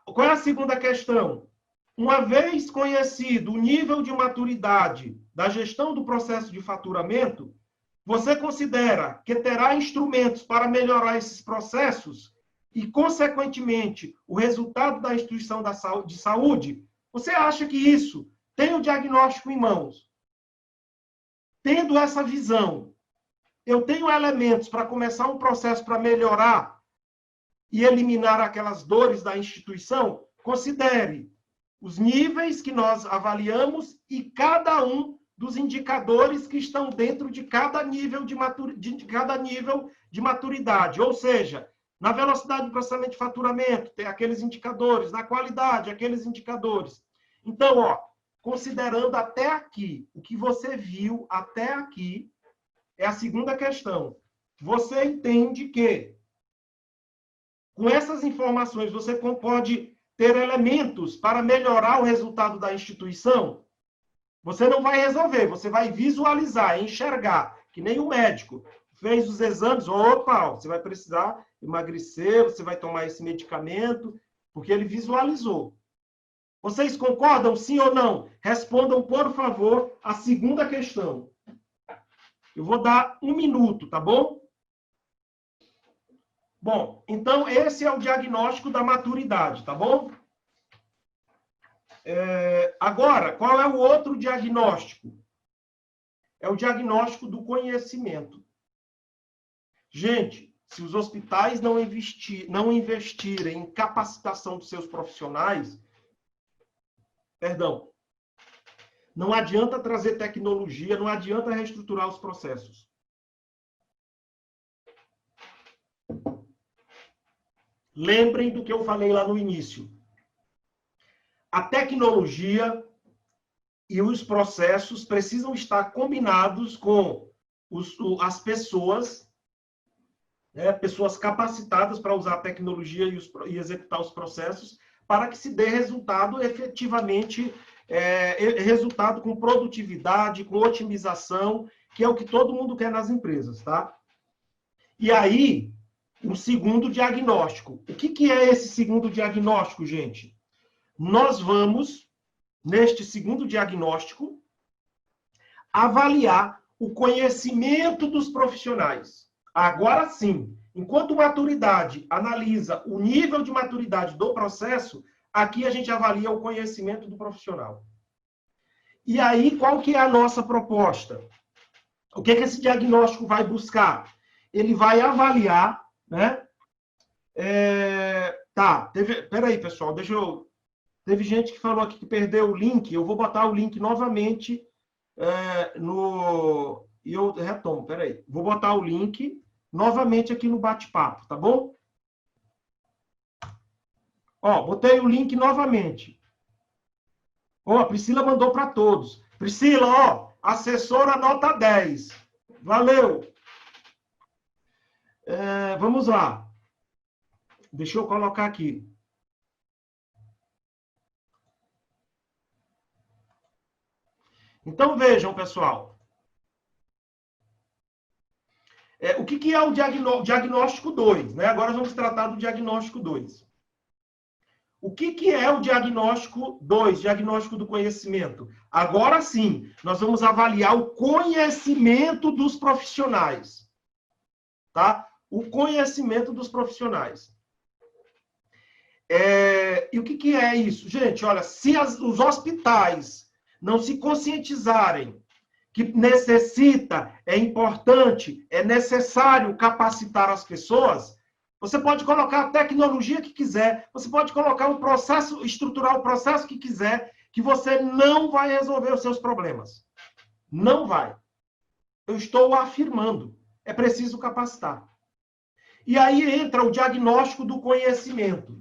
Qual é a segunda questão? Uma vez conhecido o nível de maturidade da gestão do processo de faturamento, você considera que terá instrumentos para melhorar esses processos e, consequentemente, o resultado da instituição de saúde? Você acha que isso tem o diagnóstico em mãos? Tendo essa visão, eu tenho elementos para começar um processo para melhorar e eliminar aquelas dores da instituição? Considere os níveis que nós avaliamos e cada um dos indicadores que estão dentro de cada nível de maturidade. Ou seja, na velocidade de processamento de faturamento, tem aqueles indicadores, na qualidade, aqueles indicadores. Então, ó, considerando até aqui, o que você viu até aqui, é a segunda questão. Você entende que, com essas informações, você pode ter elementos para melhorar o resultado da instituição? Você não vai resolver, você vai visualizar, enxergar, que nem o médico fez os exames, opa, você vai precisar emagrecer, você vai tomar esse medicamento, porque ele visualizou. Vocês concordam, sim ou não? Respondam, por favor, a segunda questão. Eu vou dar 1 minuto, tá bom? Bom, então esse é o diagnóstico da maturidade, tá bom? Agora, qual é o outro diagnóstico? É o diagnóstico do conhecimento. Gente, se os hospitais não investirem em capacitação dos seus profissionais, não adianta trazer tecnologia, não adianta reestruturar os processos. Lembrem do que eu falei lá no início. A tecnologia e os processos precisam estar combinados com as pessoas, né, pessoas capacitadas para usar a tecnologia e executar os processos, para que se dê resultado efetivamente, resultado com produtividade, com otimização, que é o que todo mundo quer nas empresas, tá? E aí, o segundo diagnóstico. O que é esse segundo diagnóstico, gente? Nós vamos, neste segundo diagnóstico, avaliar o conhecimento dos profissionais. Agora sim, enquanto maturidade analisa o nível de maturidade do processo, aqui a gente avalia o conhecimento do profissional. E aí, qual que é a nossa proposta? O que esse diagnóstico vai buscar? Ele vai avaliar, né? Peraí, pessoal, Teve gente que falou aqui que perdeu o link. Eu vou botar o link novamente e eu retomo, peraí. Vou botar o link novamente aqui no bate-papo, tá bom? Ó, botei o link novamente. Ó, a Priscila mandou para todos. Priscila, ó, assessora nota 10. Valeu! Vamos lá. Deixa eu colocar aqui. Então, vejam, pessoal. O que é o diagnóstico 2? Né? Agora vamos tratar do diagnóstico 2. O que é o diagnóstico 2? Diagnóstico do conhecimento. Agora sim, nós vamos avaliar o conhecimento dos profissionais. Tá? O conhecimento dos profissionais. E o que é isso? Gente, olha, se os hospitais não se conscientizarem que necessita, é importante, é necessário capacitar as pessoas, você pode colocar a tecnologia que quiser, você pode colocar um processo, estruturar o processo que quiser, que você não vai resolver os seus problemas. Não vai. Eu estou afirmando. É preciso capacitar. E aí entra o diagnóstico do conhecimento.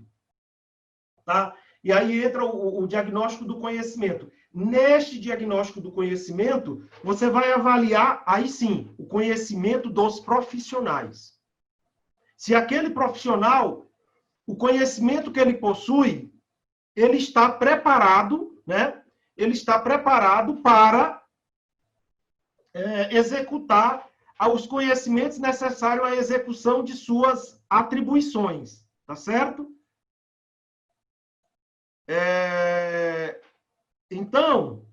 Tá? E aí entra o diagnóstico do conhecimento. Neste diagnóstico do conhecimento, você vai avaliar, aí sim, o conhecimento dos profissionais. Se aquele profissional, o conhecimento que ele possui, ele está preparado, né? Ele está preparado para executar os conhecimentos necessários à execução de suas atribuições, tá certo? Então,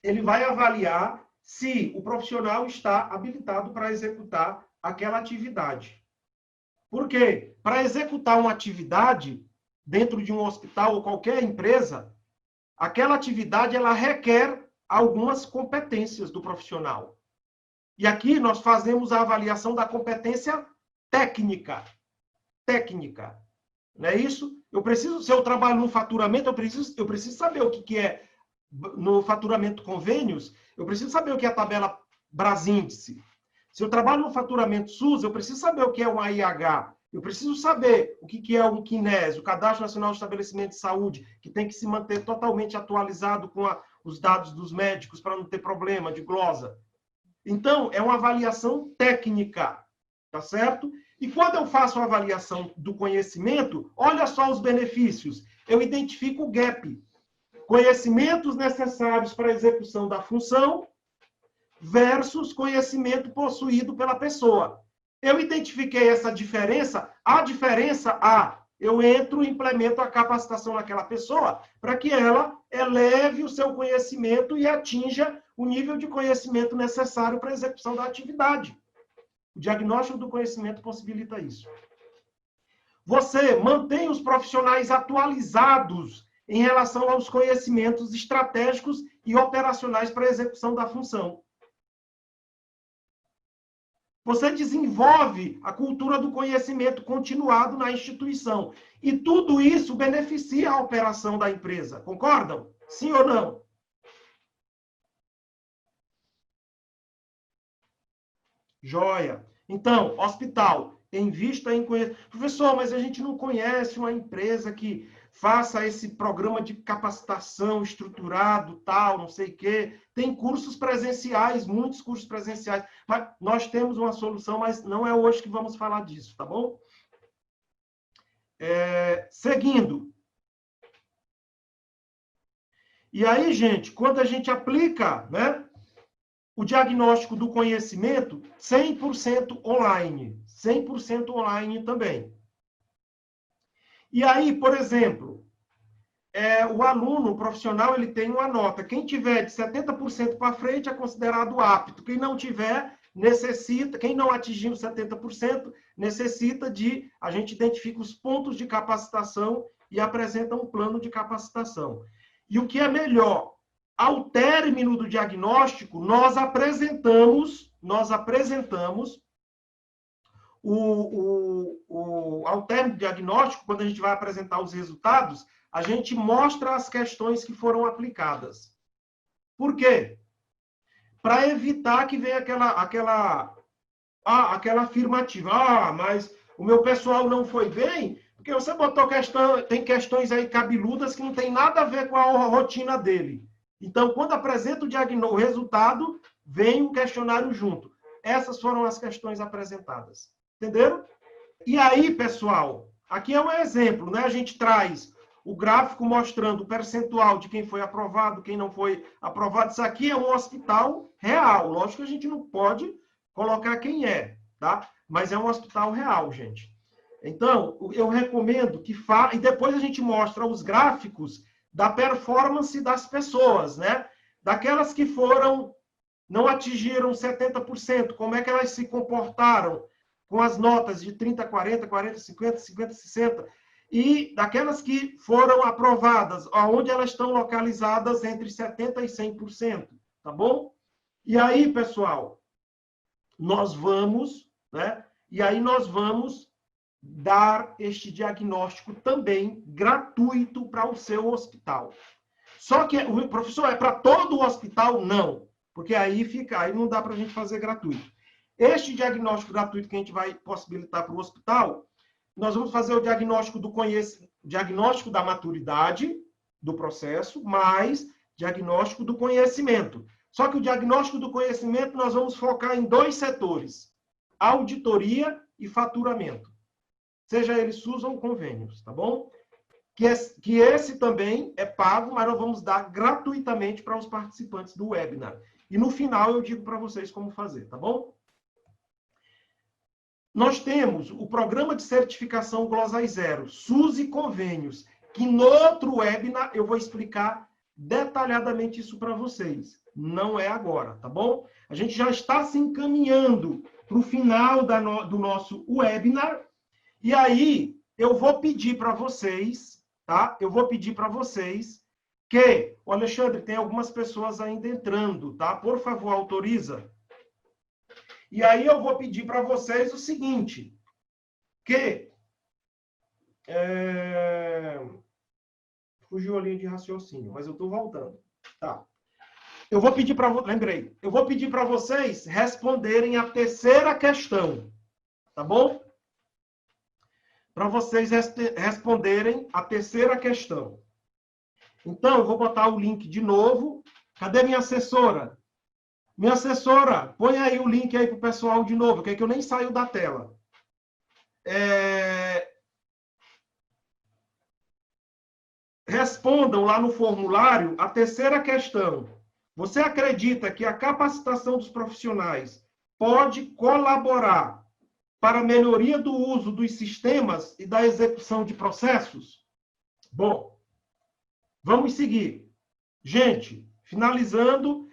ele vai avaliar se o profissional está habilitado para executar aquela atividade. Por quê? Para executar uma atividade dentro de um hospital ou qualquer empresa, aquela atividade ela requer algumas competências do profissional. E aqui nós fazemos a avaliação da competência técnica. Técnica. Não é isso? Se eu trabalho no faturamento, eu preciso saber o que é no faturamento convênios, eu preciso saber o que é a tabela Brasíndice. Se eu trabalho no faturamento SUS, eu preciso saber o que é um AIH. Eu preciso saber o que é um CNES, o Cadastro Nacional de Estabelecimento de Saúde, que tem que se manter totalmente atualizado com os dados dos médicos para não ter problema de glosa. Então, é uma avaliação técnica, tá certo? E quando eu faço a avaliação do conhecimento, olha só os benefícios. Eu identifico o gap. Conhecimentos necessários para a execução da função versus conhecimento possuído pela pessoa. Eu identifiquei essa diferença. Eu entro e implemento a capacitação naquela pessoa para que ela eleve o seu conhecimento e atinja o nível de conhecimento necessário para a execução da atividade. O diagnóstico do conhecimento possibilita isso. Você mantém os profissionais atualizados em relação aos conhecimentos estratégicos e operacionais para a execução da função. Você desenvolve a cultura do conhecimento continuado na instituição. E tudo isso beneficia a operação da empresa. Concordam? Sim ou não? Joia. Então, hospital, invista em conhecer. Professor, mas a gente não conhece uma empresa que faça esse programa de capacitação estruturado, tal, não sei o quê. Tem cursos presenciais, muitos cursos presenciais. Mas nós temos uma solução, mas não é hoje que vamos falar disso, tá bom? Seguindo. E aí, gente, quando a gente aplica, né, o diagnóstico do conhecimento, 100% online. 100% online também. E aí, por exemplo, o aluno, o profissional, ele tem uma nota. Quem tiver de 70% para frente é considerado apto. Quem não tiver, necessita, quem não atingir os 70%, necessita de, a gente identifica os pontos de capacitação e apresenta um plano de capacitação. E o que é melhor, ao término do diagnóstico, nós apresentamos ao término do diagnóstico, quando a gente vai apresentar os resultados, a gente mostra as questões que foram aplicadas. Por quê? Para evitar que venha aquela afirmativa. Ah, mas o meu pessoal não foi bem, porque você botou tem questões aí cabeludas que não tem nada a ver com a rotina dele. Então, quando apresenta o resultado, vem um questionário junto. Essas foram as questões apresentadas. Entenderam? E aí, pessoal, aqui é um exemplo, né? A gente traz o gráfico mostrando o percentual de quem foi aprovado, quem não foi aprovado. Isso aqui é um hospital real. Lógico que a gente não pode colocar quem é, tá? Mas é um hospital real, gente. Então, eu recomendo que e depois a gente mostra os gráficos da performance das pessoas, né? Daquelas que não atingiram 70%, como é que elas se comportaram com as notas de 30, 40, 40, 50, 50, 60, e daquelas que foram aprovadas, onde elas estão localizadas entre 70% e 100%, tá bom? E aí, pessoal, nós vamos, né? E aí nós vamos dar este diagnóstico também gratuito para o seu hospital. Só que, professor, é para todo o hospital? Não, porque aí não dá para a gente fazer gratuito. Este diagnóstico gratuito que a gente vai possibilitar para o hospital, nós vamos fazer o diagnóstico diagnóstico da maturidade do processo, mais diagnóstico do conhecimento. Só que o diagnóstico do conhecimento nós vamos focar em 2 setores: auditoria e faturamento. Seja ele SUS ou convênios, tá bom? Que esse também é pago, mas nós vamos dar gratuitamente para os participantes do webinar. e no final eu digo para vocês como fazer, tá bom? Nós temos o programa de certificação Glosas Zero, SUS e convênios, que no outro webinar eu vou explicar detalhadamente isso para vocês. Não é agora, tá bom? A gente já está se encaminhando para o final do nosso webinar. E aí, eu vou pedir para vocês, tá? Eu vou pedir para vocês que... O Alexandre, tem algumas pessoas ainda entrando, tá? Por favor, autoriza. E aí eu vou pedir para vocês o seguinte, que... Fugiu a linha de raciocínio, mas eu estou voltando. Tá. Eu vou pedir para... Lembrei. Eu vou pedir para vocês responderem a terceira questão. Tá bom? Para vocês responderem a terceira questão. Então, eu vou botar o link de novo. Cadê minha assessora? Minha assessora, põe aí o link aí para o pessoal de novo, que eu nem saio da tela. Respondam lá no formulário a terceira questão. Você acredita que a capacitação dos profissionais pode colaborar para a melhoria do uso dos sistemas e da execução de processos? Bom, vamos seguir. Gente, finalizando,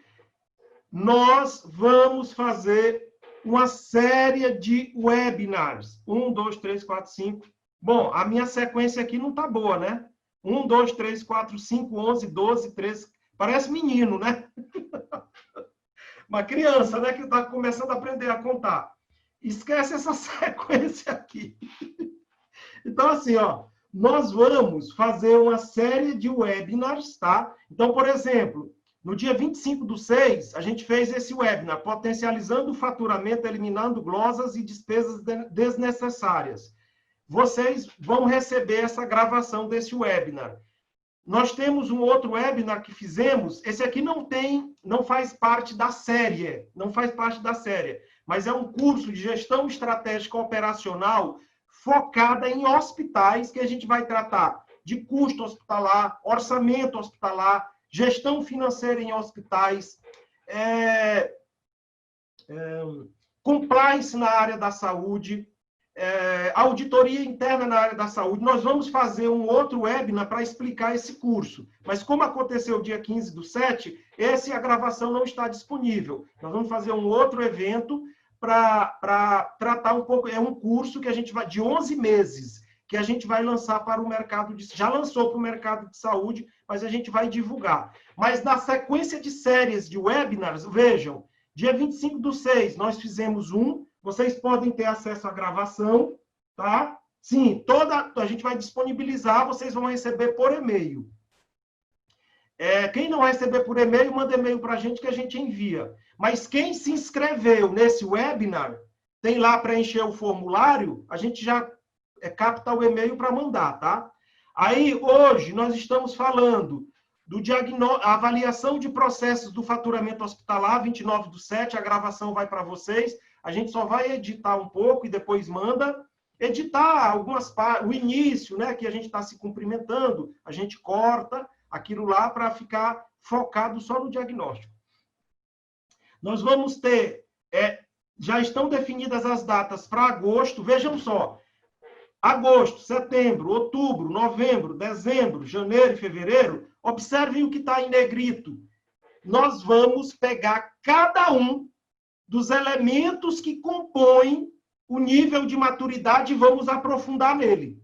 nós vamos fazer uma série de webinars. 1, 2, 3, 4, 5. Bom, a minha sequência aqui não está boa, né? 1, 2, 3, 4, 5, 11, 12, 13... Parece menino, né? Uma criança, né? Que está começando a aprender a contar. Esquece essa sequência aqui. Então, assim, ó, nós vamos fazer uma série de webinars, tá? Então, por exemplo, no dia 25/6, a gente fez esse webinar, potencializando o faturamento, eliminando glosas e despesas desnecessárias. Vocês vão receber essa gravação desse webinar. Nós temos um outro webinar que fizemos, esse aqui não faz parte da série, mas é um curso de gestão estratégica operacional focada em hospitais, que a gente vai tratar de custo hospitalar, orçamento hospitalar, gestão financeira em hospitais, compliance na área da saúde, auditoria interna na área da saúde. Nós vamos fazer um outro webinar para explicar esse curso. Mas como aconteceu dia 15/7, a gravação não está disponível. Nós vamos fazer um outro evento para tratar um pouco. É um curso que a gente vai de 11 meses, que a gente vai lançar para o mercado já lançou para o mercado de saúde, mas a gente vai divulgar. Mas na sequência de séries de webinars, vejam, dia 25/6, nós fizemos um. Vocês podem ter acesso à gravação, tá? Sim, a gente vai disponibilizar, vocês vão receber por e-mail. Quem não receber por e-mail, manda e-mail para a gente que a gente envia. Mas quem se inscreveu nesse webinar, tem lá preencher o formulário, a gente já capta o e-mail para mandar, tá? Aí, hoje, nós estamos falando a avaliação de processos do faturamento hospitalar, 29/7, a gravação vai para vocês. A gente só vai editar um pouco e depois manda. Editar algumas partes, o início, né, que a gente está se cumprimentando, a gente corta aquilo lá para ficar focado só no diagnóstico. Nós vamos ter, já estão definidas as datas para agosto, vejam só, agosto, setembro, outubro, novembro, dezembro, janeiro e fevereiro, observem o que está em negrito. Nós vamos pegar cada um dos elementos que compõem o nível de maturidade e vamos aprofundar nele.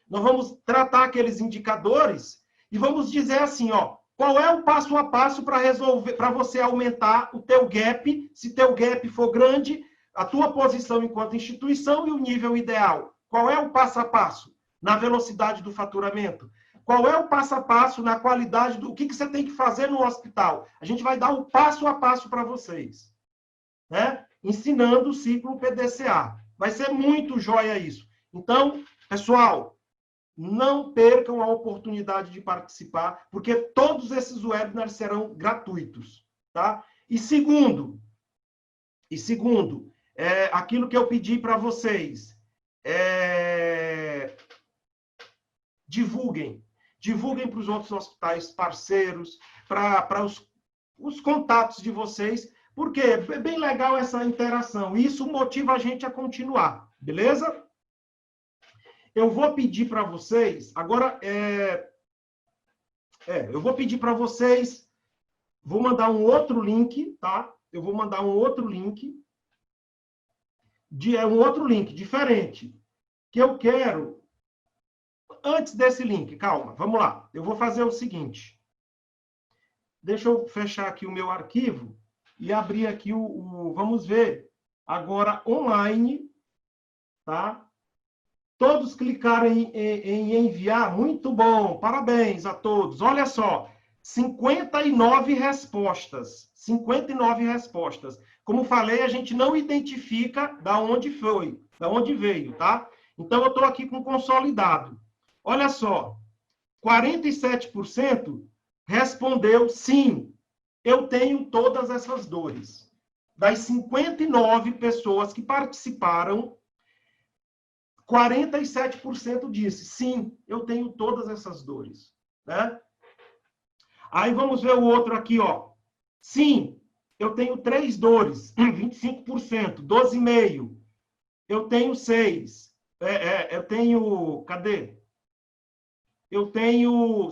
Nós vamos tratar aqueles indicadores e vamos dizer assim, ó, qual é o passo a passo para resolver, para você aumentar o teu gap, se teu gap for grande, a tua posição enquanto instituição e o nível ideal. Qual é o passo a passo na velocidade do faturamento? Qual é o passo a passo na qualidade do... O que você tem que fazer no hospital? A gente vai dar o passo a passo para vocês. Né? Ensinando o ciclo PDCA. Vai ser muito joia isso. Então, pessoal, não percam a oportunidade de participar, porque todos esses webinars serão gratuitos. Tá? E segundo, aquilo que eu pedi para vocês, divulguem para os outros hospitais parceiros, para os os contatos de vocês, porque é bem legal essa interação. E isso motiva a gente a continuar, beleza? Eu vou pedir para vocês, agora, eu vou pedir para vocês, vou mandar um outro link, tá? Eu vou mandar um outro link, um outro link diferente, que eu quero, antes desse link, calma, vamos lá. Eu vou fazer o seguinte, deixa eu fechar aqui o meu arquivo e abrir aqui vamos ver agora online, tá? Todos clicaram em enviar, muito bom, parabéns a todos. Olha só, 59 respostas, 59 respostas. Como falei, a gente não identifica da onde foi, da onde veio, tá? Então, eu estou aqui com consolidado. Olha só, 47% respondeu sim, eu tenho todas essas dores. Das 59 pessoas que participaram, 47% disse, sim, eu tenho todas essas dores. Né? Aí vamos ver o outro aqui, ó. Sim, eu tenho 3 dores, 25%, 12,5%. Eu tenho 6. Eu tenho, cadê? Eu tenho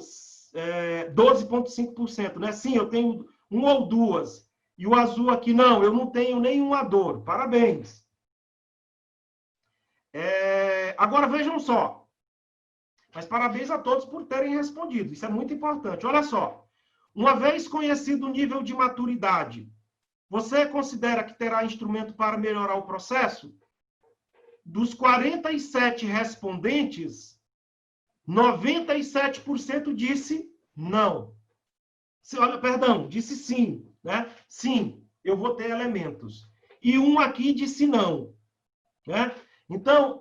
12,5%, né? Sim, eu tenho 1 ou 2. E o azul aqui, não, eu não tenho nenhuma dor. Parabéns. Agora, vejam só. Mas parabéns a todos por terem respondido. Isso é muito importante. Olha só. Uma vez conhecido o nível de maturidade, você considera que terá instrumento para melhorar o processo? Dos 47 respondentes, 97% disse não. Perdão, disse sim. Né? Sim, eu vou ter elementos. E um aqui disse não. Né? Então,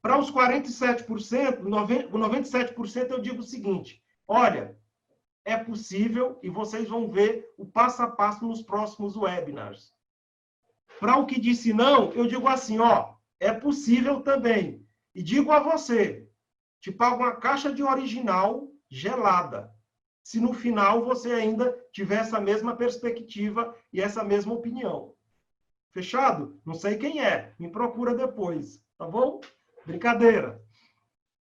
para os 47%, 97% eu digo o seguinte, olha, é possível e vocês vão ver o passo a passo nos próximos webinars. Para o que disse não, eu digo assim, ó, é possível também. E digo a você, te pago uma caixa de original gelada, se no final você ainda tiver essa mesma perspectiva e essa mesma opinião. Fechado? Não sei quem é. Me procura depois. Tá bom? Brincadeira.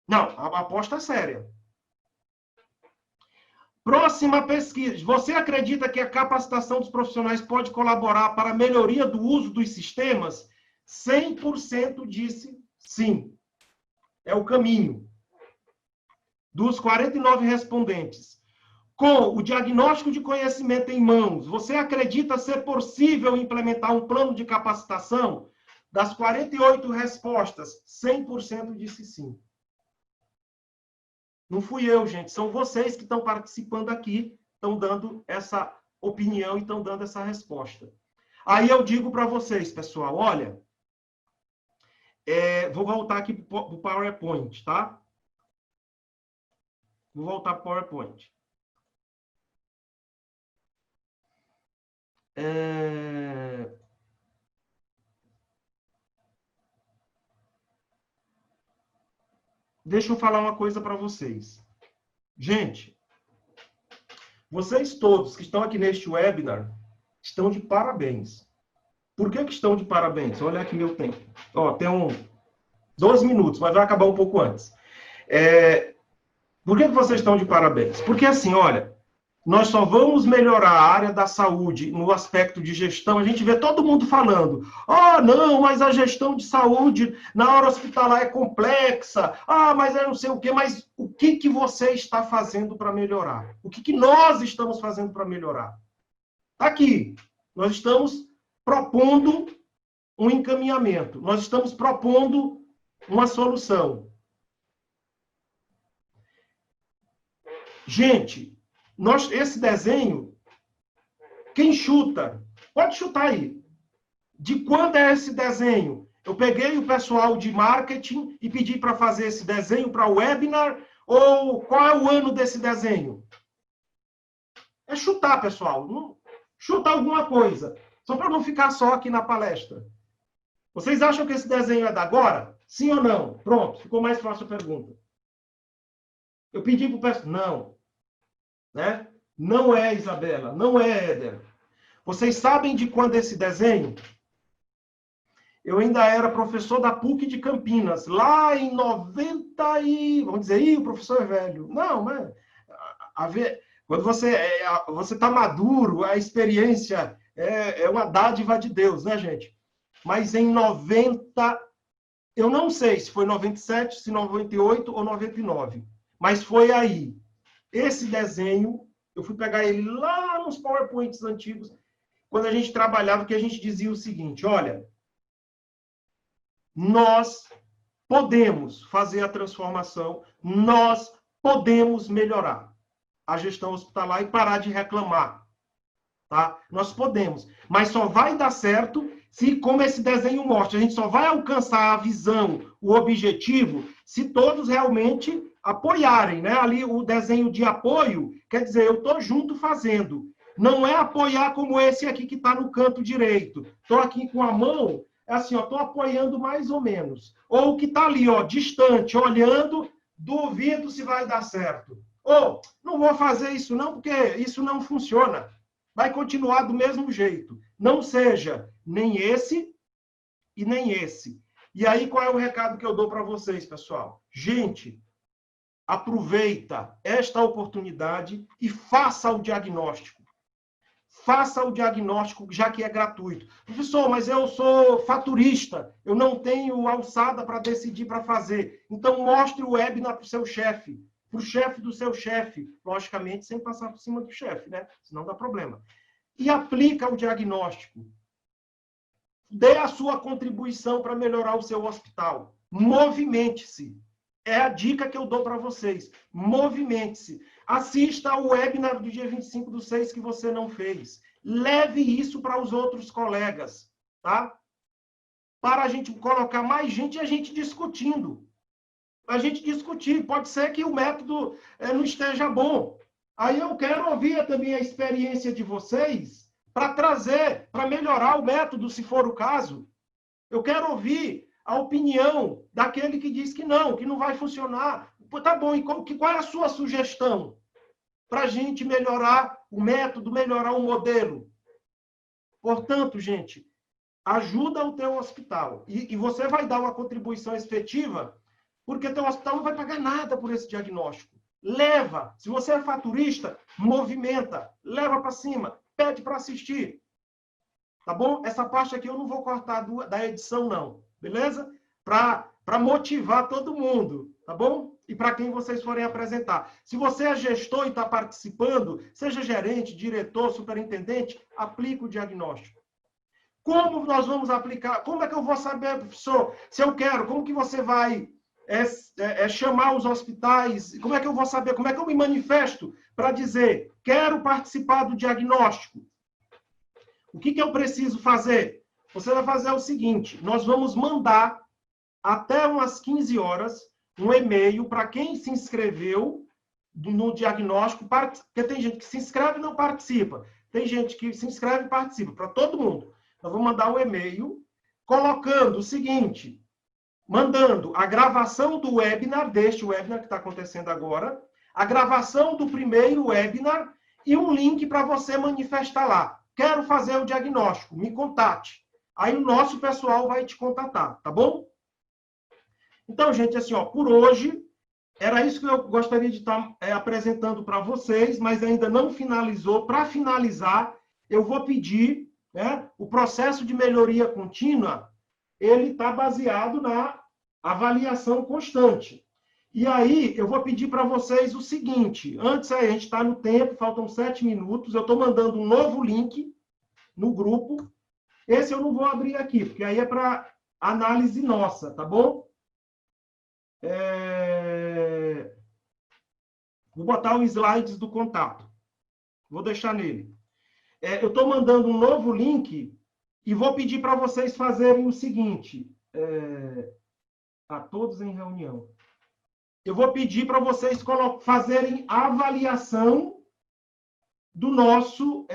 Não, a aposta é séria. Próxima pesquisa. Você acredita que a capacitação dos profissionais pode colaborar para a melhoria do uso dos sistemas? 100% disse sim. É o caminho. Dos 49 respondentes. Com o diagnóstico de conhecimento em mãos, você acredita ser possível implementar um plano de capacitação? Das 48 respostas, 100% disse sim. Não fui eu, gente. São vocês que estão participando aqui, estão dando essa opinião e estão dando essa resposta. Aí eu digo para vocês, pessoal, olha, vou voltar aqui para o PowerPoint, tá? Vou voltar para o PowerPoint. Deixa eu falar uma coisa para vocês. Gente, vocês todos que estão aqui neste webinar estão de parabéns. Por que estão de parabéns? Olha aqui meu tempo. Ó, tem 12 minutos, mas vai acabar um pouco antes. Por que vocês estão de parabéns? Porque assim, olha, nós só vamos melhorar a área da saúde no aspecto de gestão. A gente vê todo mundo falando, não, mas a gestão de saúde na hora hospitalar é complexa, mas é não sei o quê, mas o que você está fazendo para melhorar? O que nós estamos fazendo para melhorar? Está aqui, nós estamos propondo um encaminhamento, nós estamos propondo uma solução. Gente, esse desenho, quem chuta? Pode chutar aí. De quando é esse desenho? Eu peguei o pessoal de marketing e pedi para fazer esse desenho para o webinar, ou qual é o ano desse desenho? É chutar, pessoal. Chuta alguma coisa. Só para não ficar só aqui na palestra. Vocês acham que esse desenho é da agora? Sim ou não? Pronto, ficou mais fácil a pergunta. Eu pedi para o pessoal... Não. Né? Não é, Isabela, não é, Éder. Vocês sabem de quando esse desenho? Eu ainda era professor da PUC de Campinas, lá em 90 e... Vamos dizer, ih, o professor é velho. Não, mas... Quando você está maduro, a experiência é uma dádiva de Deus, né, gente? Mas em 90... Eu não sei se foi 97, se 98 ou 99, mas foi aí. Esse desenho, eu fui pegar ele lá nos PowerPoints antigos, quando a gente trabalhava, que a gente dizia o seguinte, olha, nós podemos fazer a transformação, nós podemos melhorar a gestão hospitalar e parar de reclamar, tá? Nós podemos, mas só vai dar certo se, como esse desenho mostra, a gente só vai alcançar a visão, o objetivo, se todos realmente apoiarem, né? Ali o desenho de apoio, quer dizer, eu estou junto fazendo. Não é apoiar como esse aqui que está no canto direito. Estou aqui com a mão, é assim, estou apoiando mais ou menos. Ou o que está ali, ó, distante, olhando, duvido se vai dar certo. Ou, não vou fazer isso não, porque isso não funciona. Vai continuar do mesmo jeito. Não seja nem esse e nem esse. E aí, qual é o recado que eu dou para vocês, pessoal? Gente, aproveita esta oportunidade e faça o diagnóstico. Faça o diagnóstico, já que é gratuito. Professor, mas eu sou faturista, eu não tenho alçada para decidir para fazer. Então, mostre o webinar para o seu chefe, para o chefe do seu chefe, logicamente, sem passar por cima do chefe, né? Senão dá problema. E aplica o diagnóstico. Dê a sua contribuição para melhorar o seu hospital. Movimente-se. É a dica que eu dou para vocês. Movimente-se. Assista ao webinar do dia 25/6 que você não fez. Leve isso para os outros colegas, tá? Para a gente colocar mais gente e a gente discutindo. A gente discutir. Pode ser que o método não esteja bom. Aí eu quero ouvir também a experiência de vocês para trazer, para melhorar o método, se for o caso. Eu quero ouvir a opinião daquele que diz que não vai funcionar. Tá bom, e qual é a sua sugestão para a gente melhorar o método, melhorar o modelo? Portanto, gente, ajuda o teu hospital. E você vai dar uma contribuição efetiva, porque teu hospital não vai pagar nada por esse diagnóstico. Leva. Se você é faturista, movimenta. Leva para cima. Pede para assistir. Tá bom? Essa parte aqui eu não vou cortar da edição, não. Beleza? Para motivar todo mundo. Tá bom? E para quem vocês forem apresentar. Se você é gestor e está participando, seja gerente, diretor, superintendente, aplica o diagnóstico. Como nós vamos aplicar? Como é que eu vou saber, professor, se eu quero? Como que você vai chamar os hospitais? Como é que eu vou saber? Como é que eu me manifesto para dizer, quero participar do diagnóstico? O que eu preciso fazer? Você vai fazer o seguinte, nós vamos mandar até umas 15 horas um e-mail para quem se inscreveu no diagnóstico, porque tem gente que se inscreve e não participa. Tem gente que se inscreve e participa, para todo mundo. Nós vamos mandar um e-mail colocando o seguinte, mandando a gravação do webinar, deste webinar que está acontecendo agora, a gravação do primeiro webinar e um link para você manifestar lá. Quero fazer o diagnóstico, me contate. Aí o nosso pessoal vai te contatar, tá bom? Então, gente, assim, ó, por hoje, era isso que eu gostaria de estar apresentando para vocês, mas ainda não finalizou. Para finalizar, eu vou pedir, né, o processo de melhoria contínua, ele está baseado na avaliação constante. E aí, eu vou pedir para vocês o seguinte, antes a gente está no tempo, faltam 7 minutos, eu estou mandando um novo link no grupo. Esse eu não vou abrir aqui, porque aí é para análise nossa, tá bom? Vou botar os slides do contato. Vou deixar nele. Eu estou mandando um novo link e vou pedir para vocês fazerem o seguinte. A todos em reunião. Eu vou pedir para vocês fazerem a avaliação do nosso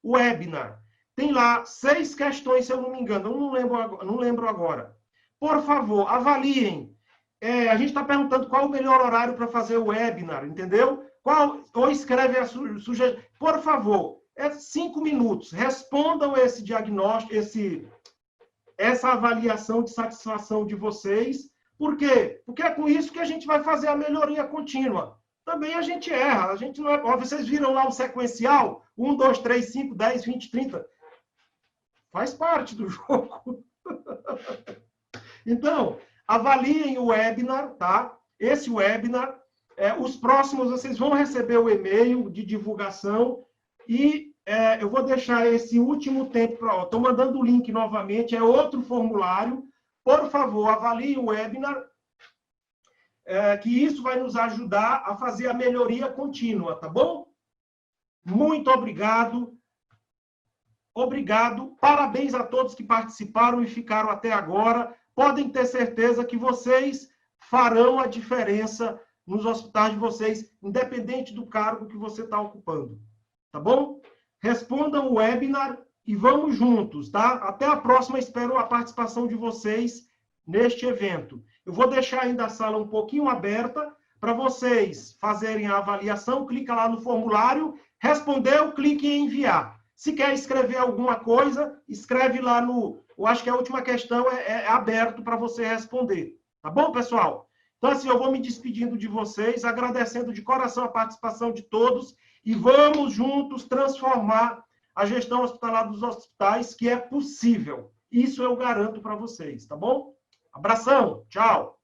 webinar. Tem lá 6 questões, se eu não me engano. Eu não lembro agora. Por favor, avaliem. A gente está perguntando qual o melhor horário para fazer o webinar, entendeu? Ou escreve a sugestão. Por favor, 5 minutos. Respondam esse diagnóstico, essa avaliação de satisfação de vocês. Por quê? Porque é com isso que a gente vai fazer a melhoria contínua. Também a gente erra. A gente não é... Vocês viram lá o sequencial? 1, 2, 3, 5, 10, 20, 30. Faz parte do jogo. Então, avaliem o webinar, tá? Esse webinar, os próximos vocês vão receber o e-mail de divulgação e eu vou deixar esse último tempo para... Estou mandando o link novamente, é outro formulário. Por favor, avaliem o webinar, que isso vai nos ajudar a fazer a melhoria contínua, tá bom? Muito obrigado. Obrigado. Parabéns a todos que participaram e ficaram até agora. Podem ter certeza que vocês farão a diferença nos hospitais de vocês, independente do cargo que você está ocupando. Tá bom? Respondam o webinar e vamos juntos, tá? Até a próxima. Espero a participação de vocês neste evento. Eu vou deixar ainda a sala um pouquinho aberta para vocês fazerem a avaliação. Clica lá no formulário, respondeu, clique em enviar. Se quer escrever alguma coisa, escreve lá no... Eu acho que a última questão é aberto para você responder. Tá bom, pessoal? Então, assim, eu vou me despedindo de vocês, agradecendo de coração a participação de todos e vamos juntos transformar a gestão hospitalar dos hospitais, que é possível. Isso eu garanto para vocês, tá bom? Abração, tchau!